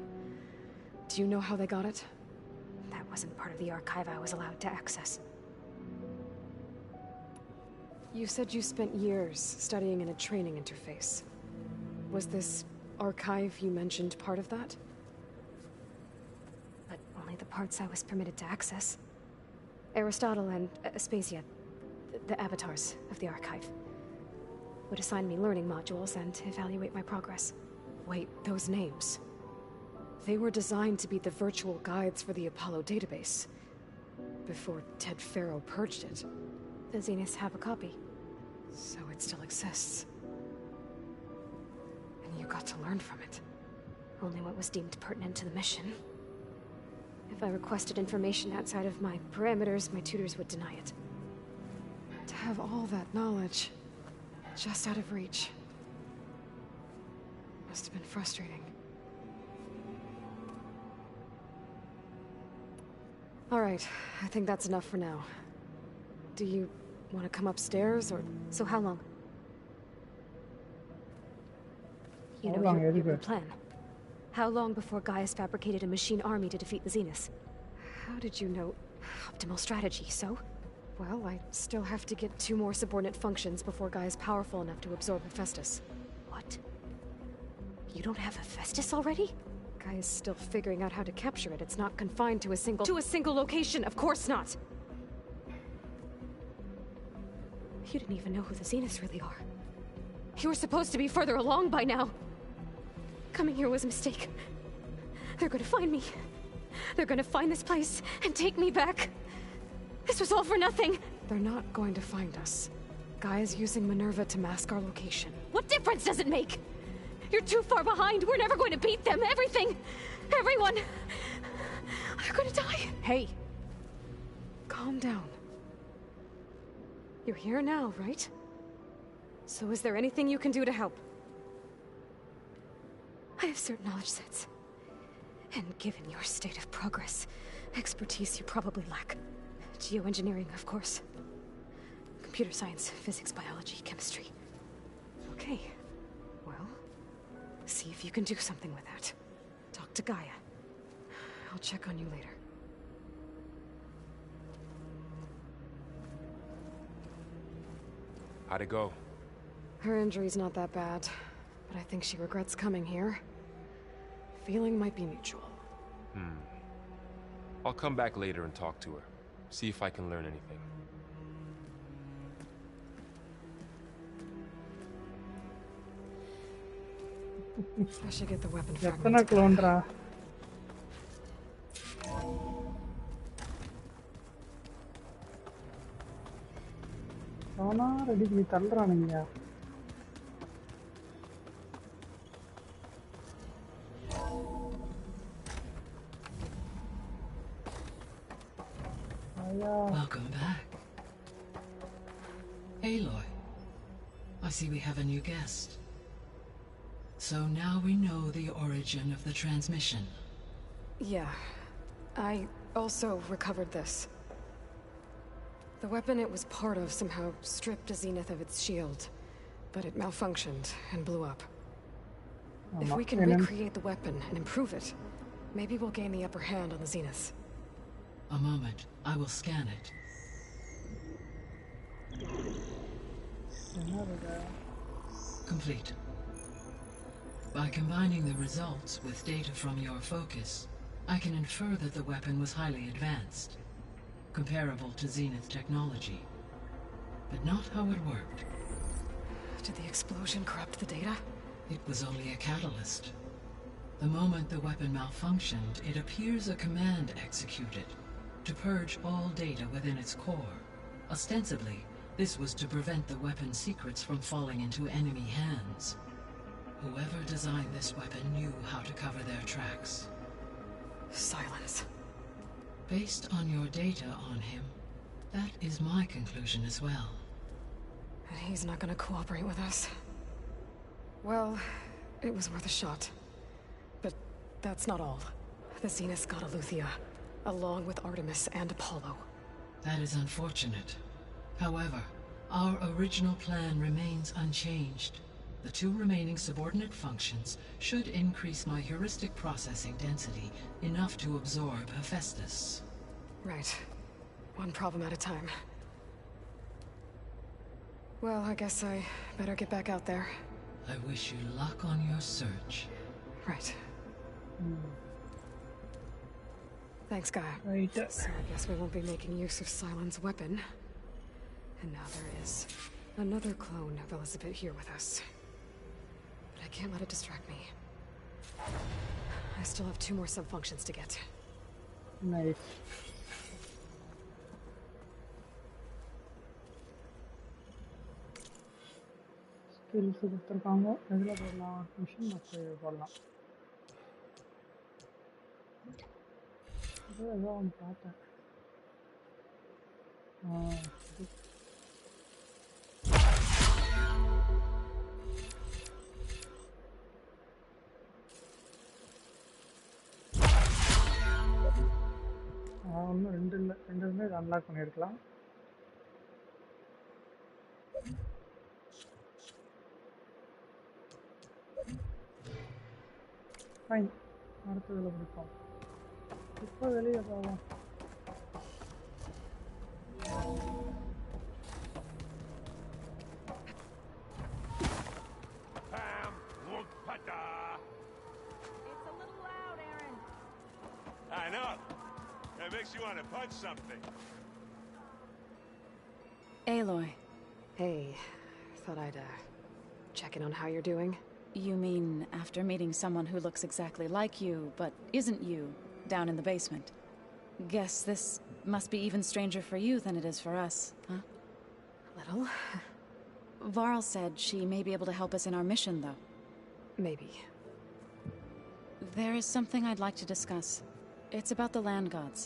Do you know how they got it?
That wasn't part of the archive I was allowed to access.
You said you spent years studying in a training interface. Was this archive you mentioned part of that?
But only the parts I was permitted to access. Aristotle and Aspasia, the avatars of the archive, would assign me learning modules and evaluate my progress.
Wait, those names. They were designed to be the virtual guides for the Apollo database, before Ted Faro purged it.
The Zeniths have a copy.
So it still exists. And you
got to learn from it. Only what was deemed pertinent to the mission. If I requested information outside of my parameters, my tutors would deny it.
To have all that knowledge, just out of reach. Must have been frustrating. Alright, I think that's enough for now. Do you want to come upstairs, or...
So how long? You
How
know
long,
your
Elizabeth?
plan. How long before Gaius fabricated a machine army to defeat the Zeniths?
How did you know?
Optimal strategy, so?
Well, I still have to get 2 more subordinate functions before Guy is powerful enough to absorb Hephaestus.
What? You don't have Hephaestus already?
Guy is still figuring out how to capture it. It's not confined to a single... To a single location! Of course not!
You didn't even know who the Zeniths really are.
You were supposed to be further along by now!
Coming here was a mistake. They're gonna find me. They're gonna find this place and take me back. This was all for nothing.
They're not going to find us. Guy is using Minerva to mask our location.
What difference does it make? You're too far behind. We're never going to beat them. Everything. Everyone. They're gonna die.
Hey. Calm down. You're here now, right? So is there anything you can do to help?
I have certain knowledge sets. And given your state of progress, expertise you probably lack. Geoengineering, of course. Computer science, physics, biology, chemistry.
Okay. Well, see if you can do something with that. Talk to Gaia. I'll check on you later.
How'd it go?
Her injury's not that bad, but I think she regrets coming here. Feeling might be mutual.
I'll come back later and talk to her. See if I can learn anything.
I should get the weapon
எத்தனை
fragment.
clone-ரா? அவனா ready பண்ணி தள்ளுறானுங்க.
Welcome back. Aloy, I see we have a new guest. So now we know the origin of the transmission.
Yeah. I also recovered this. The weapon it was part of somehow stripped a Zenith of its shield, but it malfunctioned and blew up. If we can recreate the weapon and improve it, maybe we'll gain the upper hand on the Zeniths.
A moment, I will scan it. Complete. By combining the results with data from your focus, I can infer that the weapon was highly advanced, comparable to Zenith technology, but not how it worked.
Did the explosion corrupt the data?
It was only a catalyst. The moment the weapon malfunctioned, it appears a command executed to purge all data within its core. Ostensibly, this was to prevent the weapon's secrets from falling into enemy hands. Whoever designed this weapon knew how to cover their tracks.
Silence.
Based on your data on him, that is my conclusion as well.
And he's not gonna cooperate with us. Well, it was worth a shot. But that's not all. The Zeniths got Eleuthia, along with Artemis and Apollo.
That is unfortunate. However, our original plan remains unchanged. The 2 remaining subordinate functions should increase my heuristic processing density enough to absorb Hephaestus.
Right. One problem at a time. Well, I guess I better get back out there.
I wish you luck on your search.
Right. Thanks, Gaia.
Right.
So I guess we won't be making use of Cylon's weapon. And now there is another clone of Elizabeth here with us. But I can't let it distract me. I still have 2 more sub-functions to get.
Nice. skills கொடுத்துருக்காங்க எதில் போடலாம் machine master போடலாம் ஏதோ ஒன்று பார்த்தேன் ஒன்றும் ரெண்டு இல்லை ரெண்டுமே இது அன்லாக் பண்ணியிருக்கலாம் ஃபைன் அடுத்ததில் பிடிப்போம் இப்போ வெளியே போவோம்
I know. That makes you want to punch something.
Aloy.
Hey, thought I'd check in on how you're doing.
You mean after meeting someone who looks exactly like you, but isn't you, down in the basement? Guess this must be even stranger for you than it is for us, huh?
A little.
Varl said she may be able to help us in our mission, though.
Maybe.
There is something I'd like to discuss. It's about the land gods.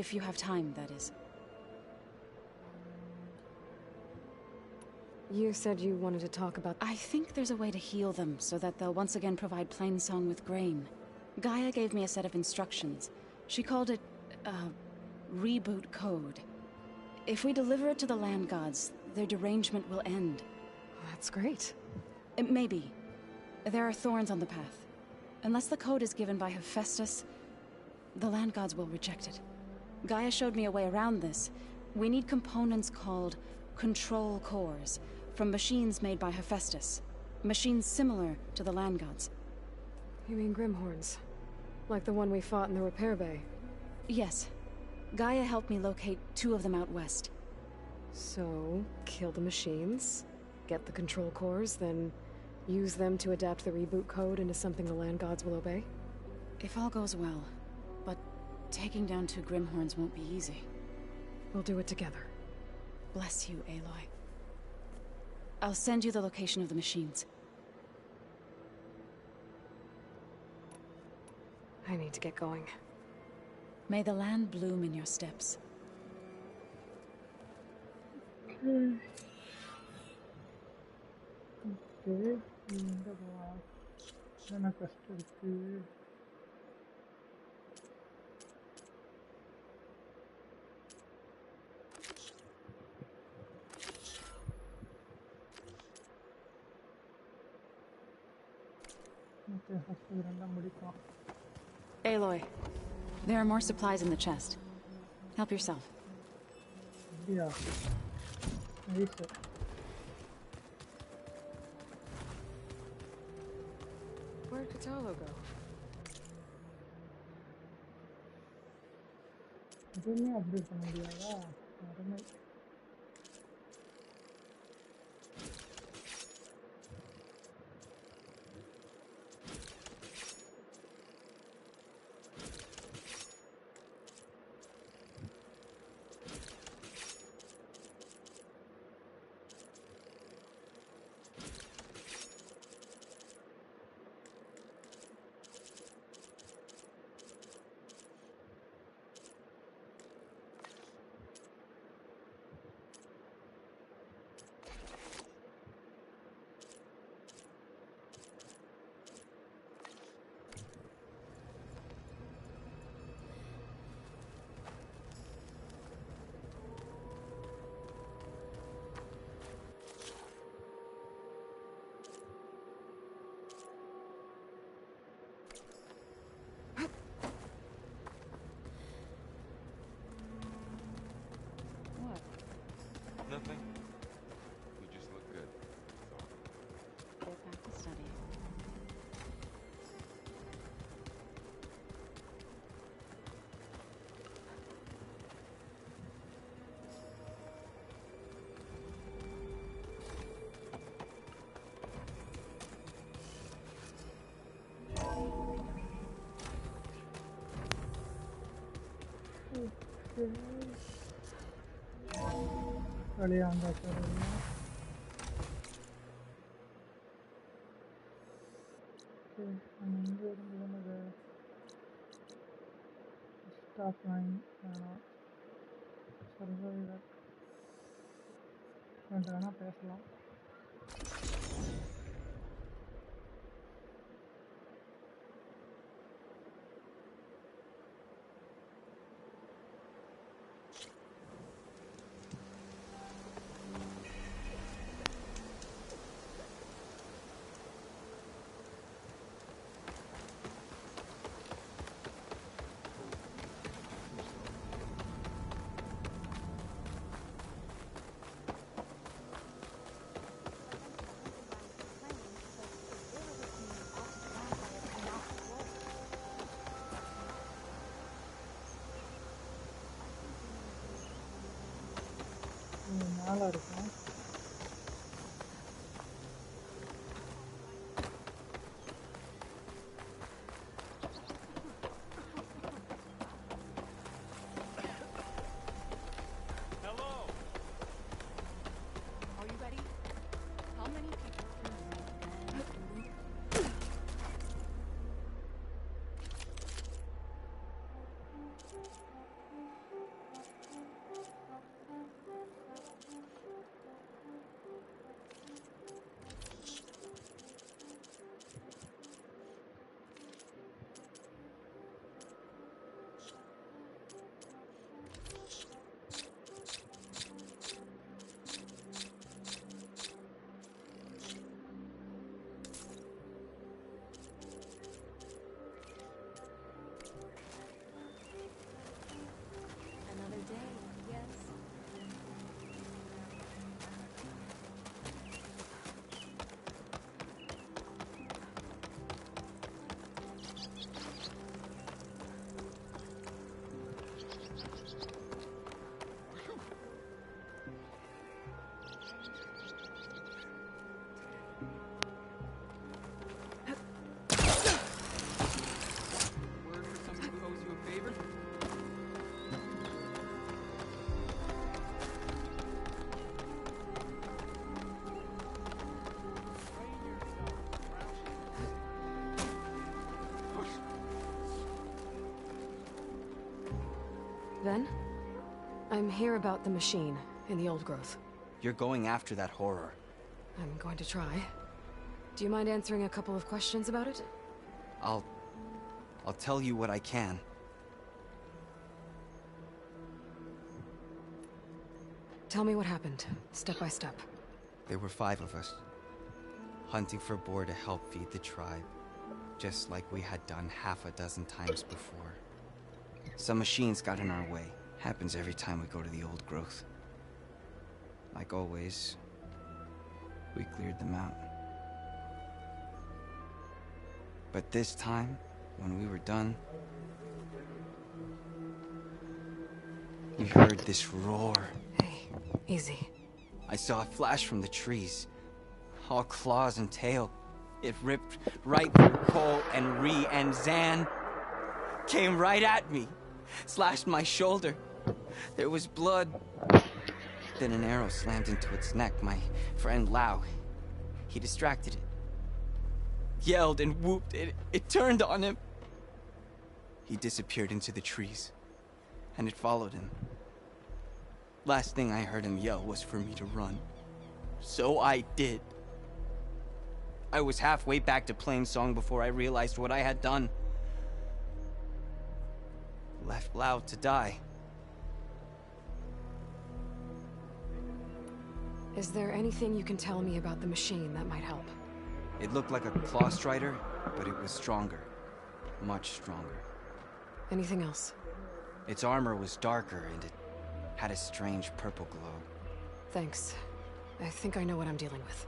If you have time, that is.
You said you wanted to talk about...
I think there's a way to heal them so that they'll once again provide Plainsong with grain. Gaia gave me a set of instructions. She called it reboot code. If we deliver it to the land gods, their derangement will end.
That's great.
Maybe. There are thorns on the path. Unless the code is given by Hephaestus, the land gods will reject it. Gaia showed me a way around this. We need components called control cores from machines made by Hephaestus. Machines similar to the land gods.
You mean Grimhorns? Like the one we fought in the repair bay?
Yes. Gaia helped me locate 2 of them out west.
So, kill the machines, get the control cores, then use them to adapt the reboot code into something the land gods will obey?
If all goes well. But taking down 2 Grimhorns won't be easy.
We'll do it together.
Bless you, Aloy. I'll send you the location of the machines.
I need to get going.
May the land bloom in your steps.
Okay. இந்த என்ன கஷ்டம் இருக்கு
Aloy, there are more supplies in the chest. Help yourself.
Yeah. Nice.
Where'd Catalo go?
இதுவுமே update பண்ண முடியாதா அருமை
Nothing. You just look good.
Get back to studying. வெளியே வந்தாச்சு
Okay, I'm in the stop line. Survivor. வேண்டாம் பேசலாம். மேலே இருக்கும்.
Ben? I'm here about the machine in the old growth.
You're going after that horror.
I'm going to try. Do you mind answering a couple of questions about it?
I'll tell you what I can.
Tell me what happened, step by step.
There were 5 of us, hunting for boar to help feed the tribe, just like we had done half a dozen times before. Some machines got in our way. Happens every time we go to the old growth. Like always, we cleared them out. But this time, when we were done, we heard this roar.
Hey, easy.
I saw a flash from the trees, all claws and tail. It ripped right through Cole and Ree, and Zan came right at me, slashed my shoulder. There was blood. Then an arrow slammed into its neck. My friend Lau, he distracted it. Yelled and whooped. It turned on him. He disappeared into the trees, and it followed him. Last thing I heard him yell was for me to run. So I did. I was halfway back to playing song before I realized what I had done. Left Lau to die.
Is there anything you can tell me about the machine that might help?
It looked like a claw strider, but it was stronger. Much stronger.
Anything else?
Its armor was darker, and it had a strange purple glow.
Thanks. I think I know what I'm dealing with.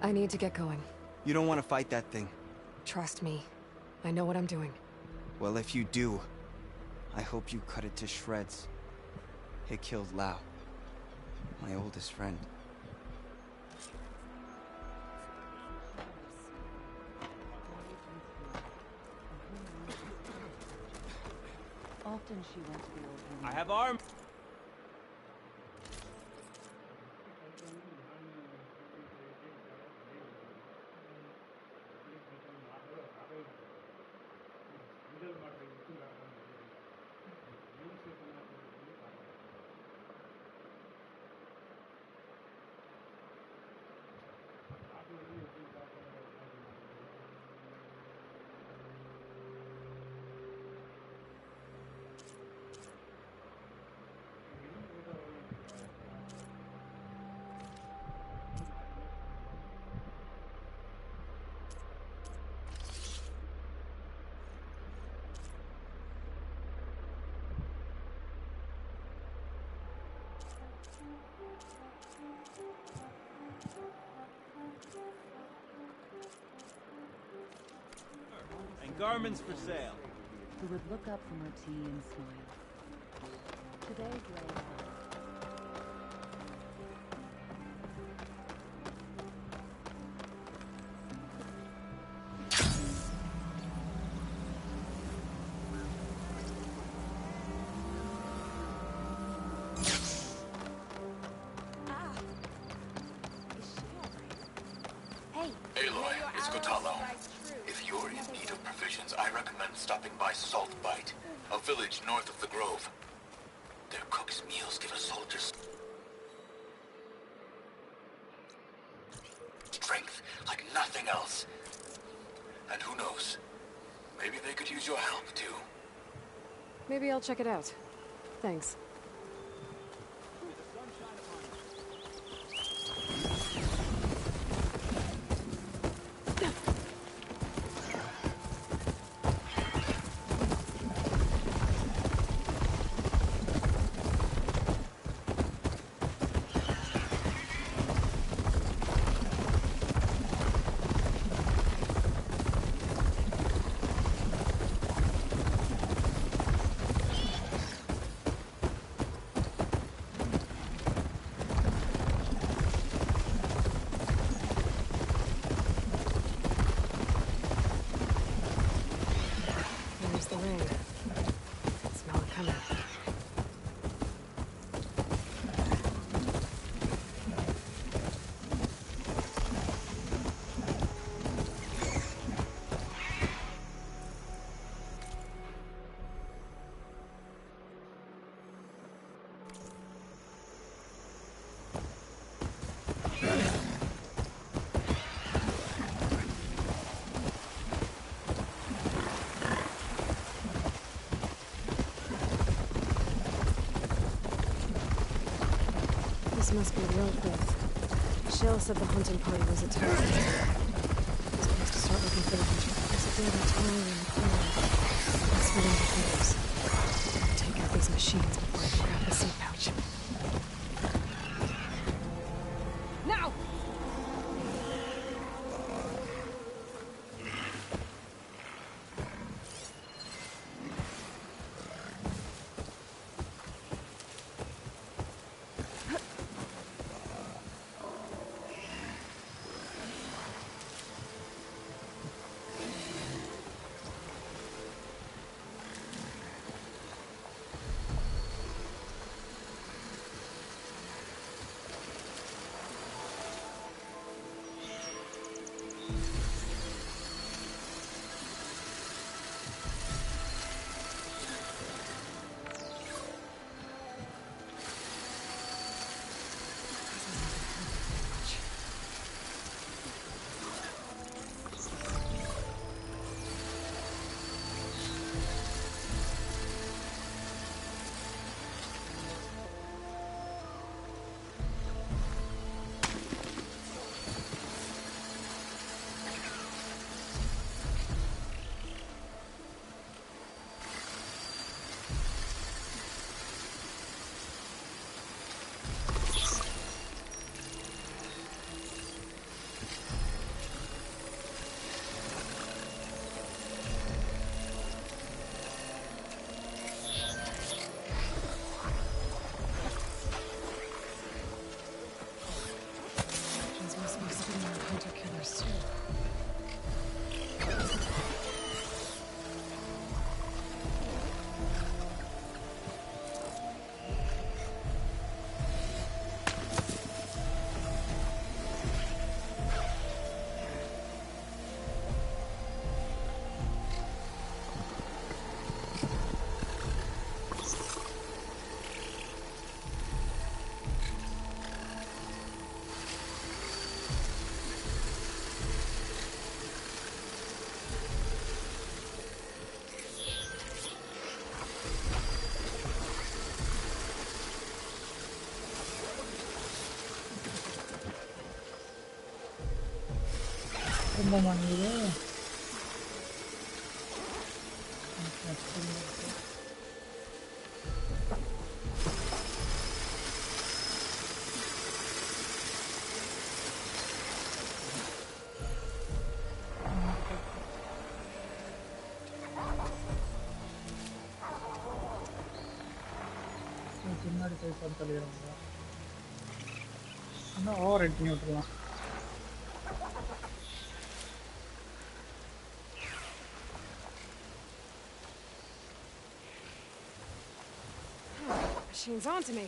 I need to get going.
You don't want to fight that thing.
Trust me. I know what I'm doing.
Well, if you do, I hope you cut it to shreds. It killed Lao, my oldest friend.
Often she went to the old room.
I have arms. And garments for sale.
Who would look up from her tea and smile. Today's lay.
Aloy, it's Gotalo. If you're in need of provisions, I recommend stopping by Salt Bite, a village north of the Grove. Their cook's meals give a soldier strength like nothing else. And who knows, maybe they could use your help too.
Maybe I'll check it out. Thanks. There's the ring. I can smell it coming. This must be real close. Shell said the hunting party was a terrorist. I was supposed to start looking for the hunter. There's a building tower in the corner. That's for indicators. Gotta take out these machines before I can grab the seat pouch. Now!
ரொம்ப மணிது பின்னாடி போய் படுத்தலிடுறாங்க இன்னும் over right பண்ணி விட்டுருலாம்
Machine's on to me.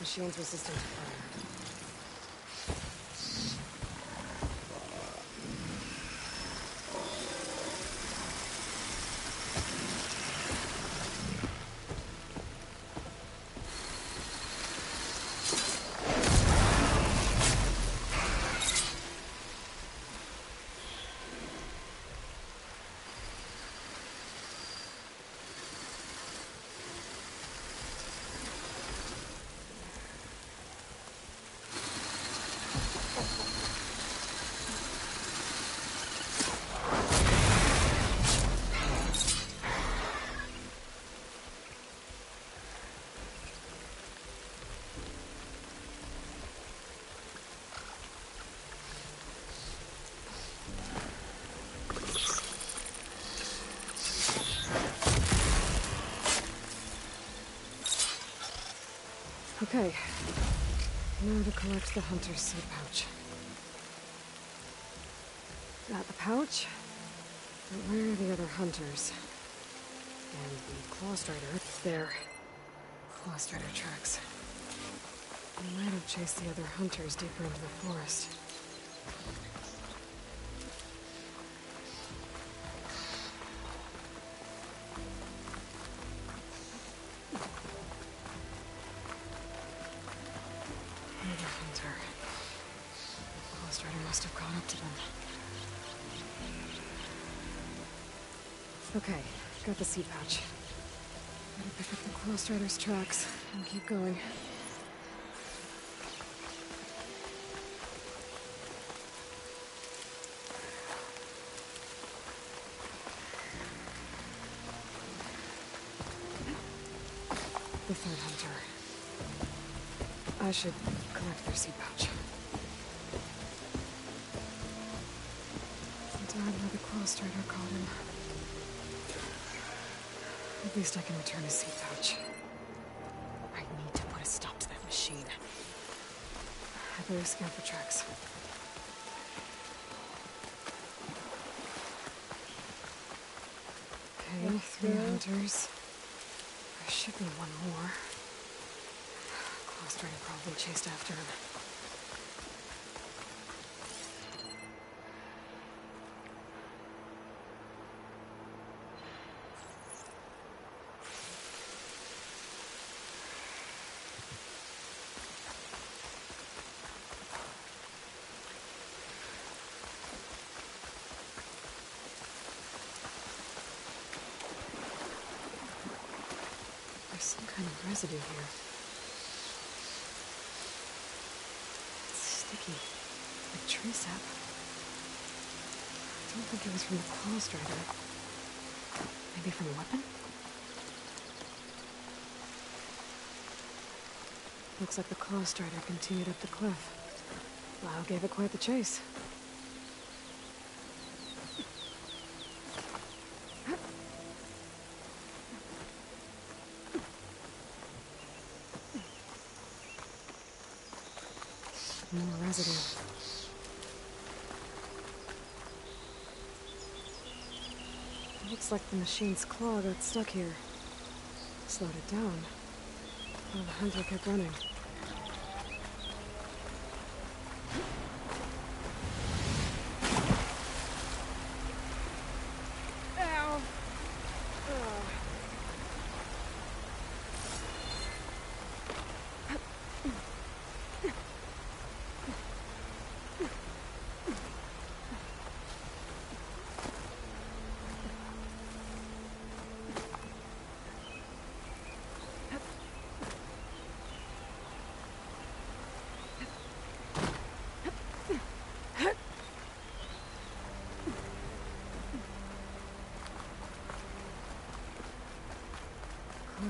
Machine's resistant to fire. Okay, now to collect the hunter's seed pouch. Got the pouch, but where are the other hunters? And the claw strider, there. Claw strider tracks. I might have chased the other hunters deeper into the forest. Okay, got the seed pouch. Gotta pick up the claw strider's tracks and keep going. The third hunter. I should collect their seed pouch. Died where the claw strider caught him. At least I can return his seed pouch. I need to put a stop to that machine. I better scan for tracks. Okay, 3 hunters. There should be one more. Australia probably chased after him. There's some kind of residue here. It's sticky, like tree sap. I don't think it was from the claw strider. Maybe from a weapon? Looks like the claw strider continued up the cliff. Lau gave it quite the chase. More residue. Looks like the machine's claw got stuck here. Slowed it down. While the hunter kept running. Ow!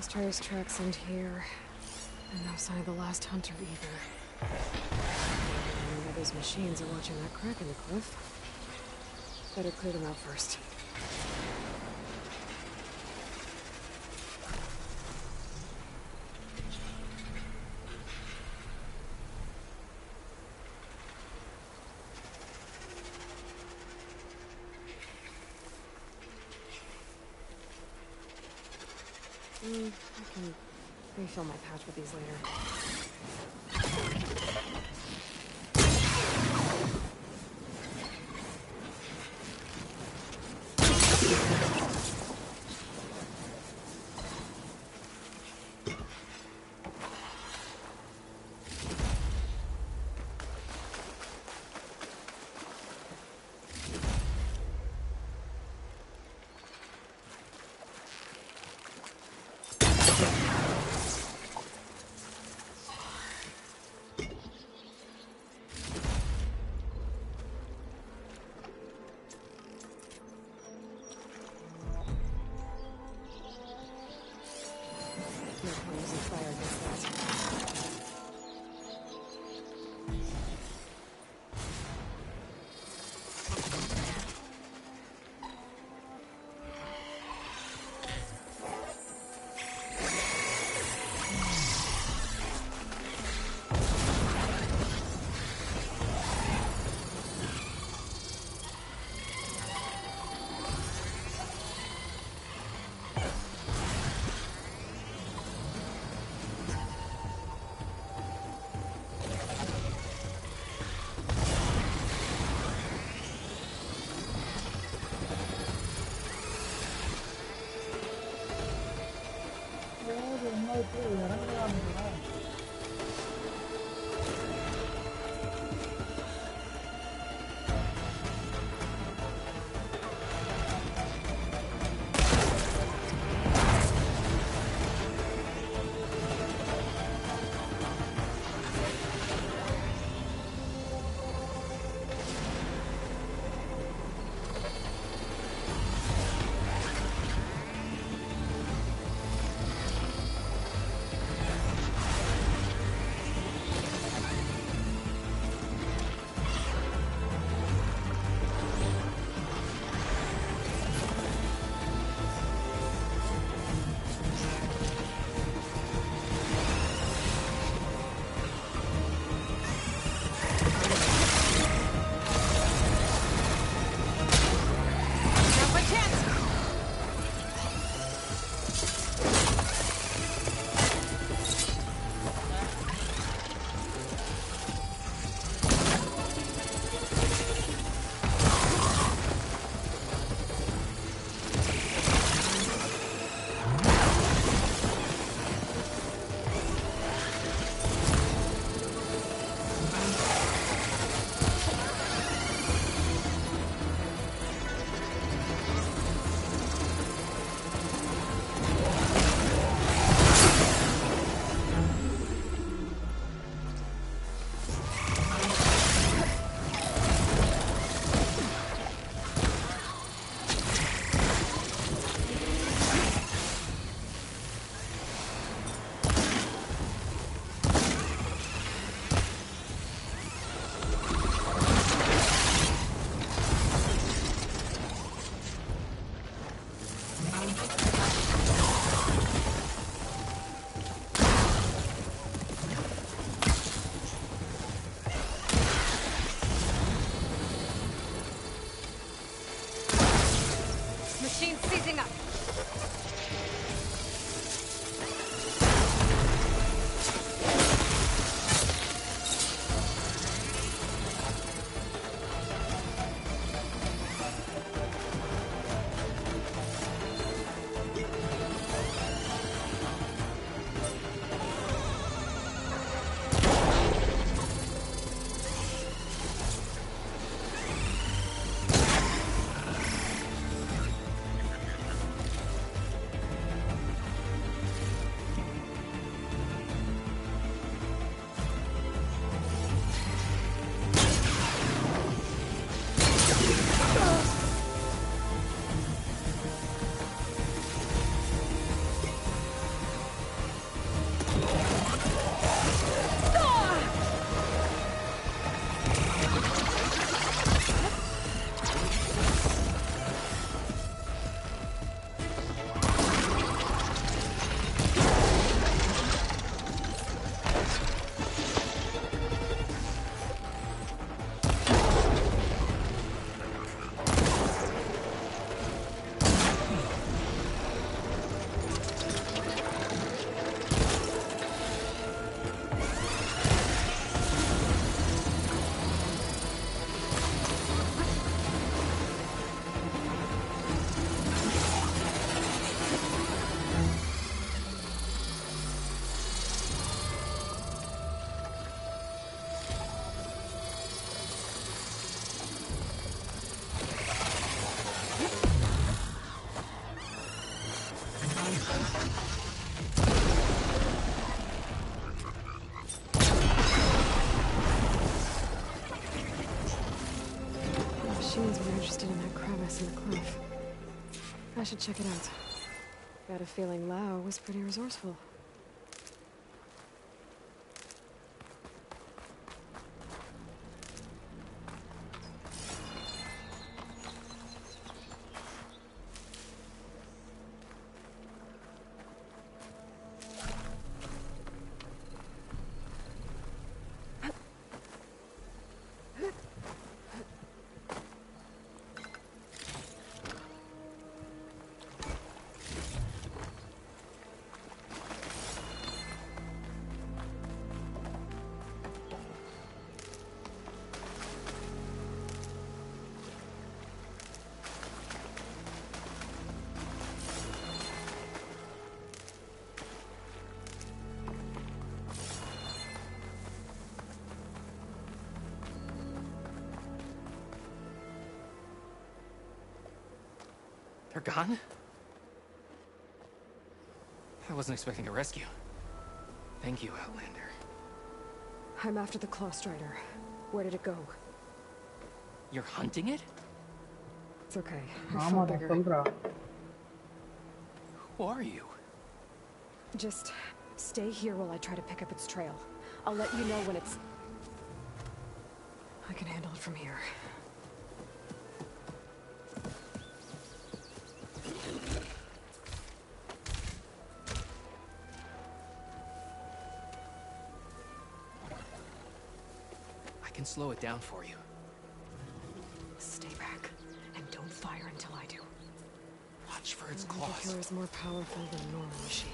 Strider's tracks end here, and no sign of the last hunter either. I know those machines are watching that crack in the cliff. Better clear them out first. I can refill my pouch with these later.
Machine seizing up. Machines were interested in that crevice in the cliff. I should check it out. Got a feeling Lao was pretty resourceful.
They're gone? I wasn't expecting a rescue. Thank you, Outlander.
I'm after the Claw Strider. Where did it go?
You're hunting it?
It's okay. I fought bigger.
Who are you?
Just stay here while I try to pick up its trail. I'll let you know when it's... I can handle it from here.
I can slow it down for you.
Stay back, and don't fire until I do.
Watch for its
The
claws.
killer is more powerful than a normal machine.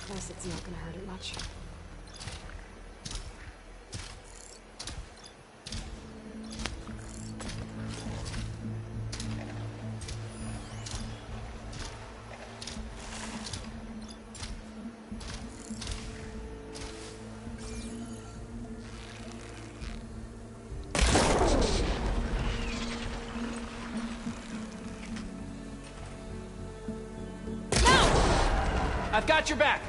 Guess it's not gonna hurt it much.
got your back!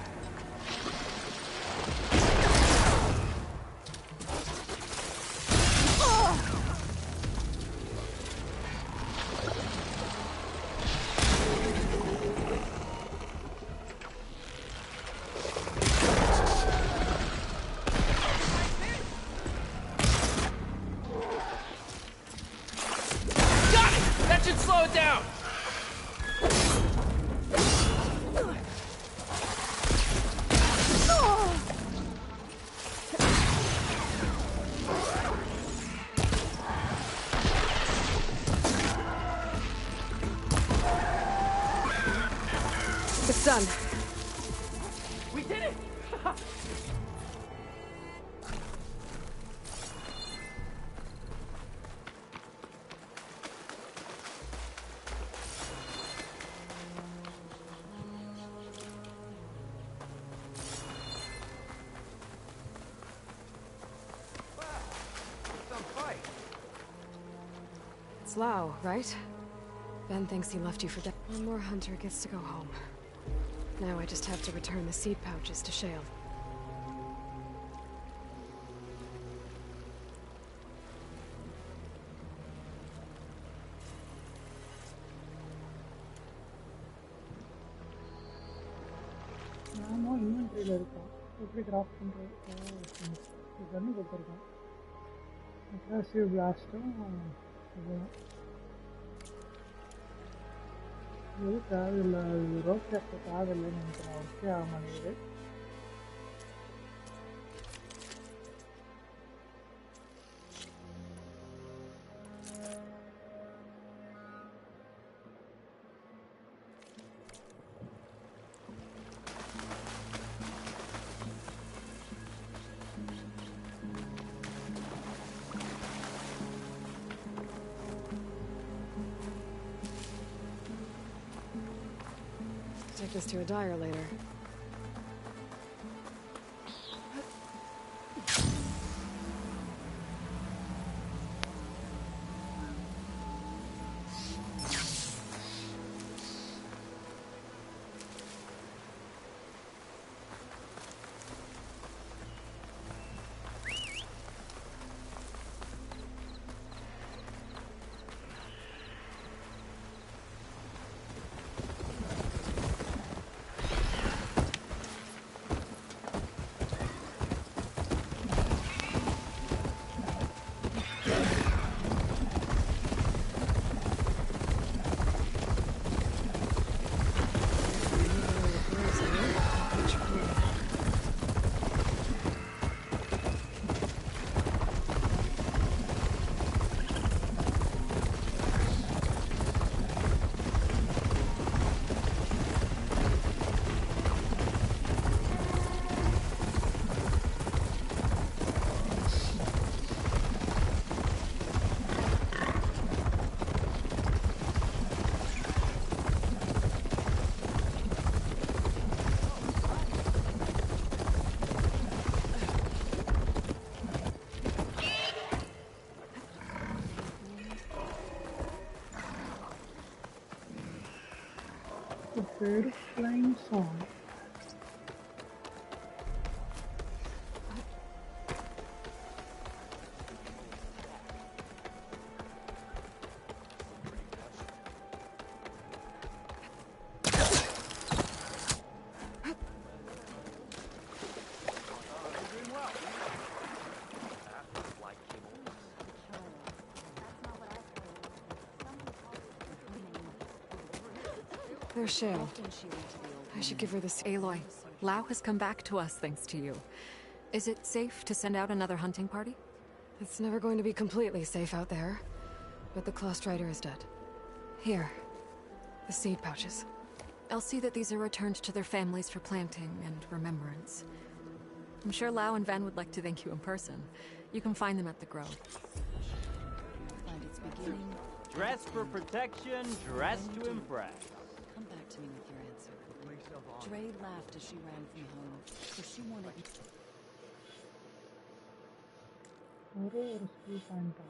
Slow it down!
It's done.
We did it!
It's Lau, right? Ben thinks he left you for dead. One more hunter gets to go home. Now I just have to return the seed pouches to Shale.
நாம இன்வென்ட்ரியில் இருக்கோம் எப்படி craft பண்ணுறது கன்று கொடுத்துருக்கோம் அக்ராசிவ் பிளாஸ்ட்டும் இதுவும் இது தேவையில்லை rope copter தேவையில்லைன்னு நினைக்கிறேன் ஓகே ஆக மாட்டேங்குது
Take this to a dyer later. Bird flying song. There's Shale. I should give her this.
Aloy, Lau has come back to us thanks to you. Is it safe to send out another hunting party?
It's never going to be completely safe out there. But the Clawstrider is dead. Here. The seed pouches.
I'll see that these are returned to their families for planting and remembrance. I'm sure Lau and Van would like to thank you in person. You can find them at the Grove.
Find its beginning.
Dress for protection, dress to impress.
Come back to me with your answer. Dre laughed as she ran from home, so she wanted.
ஒரு school point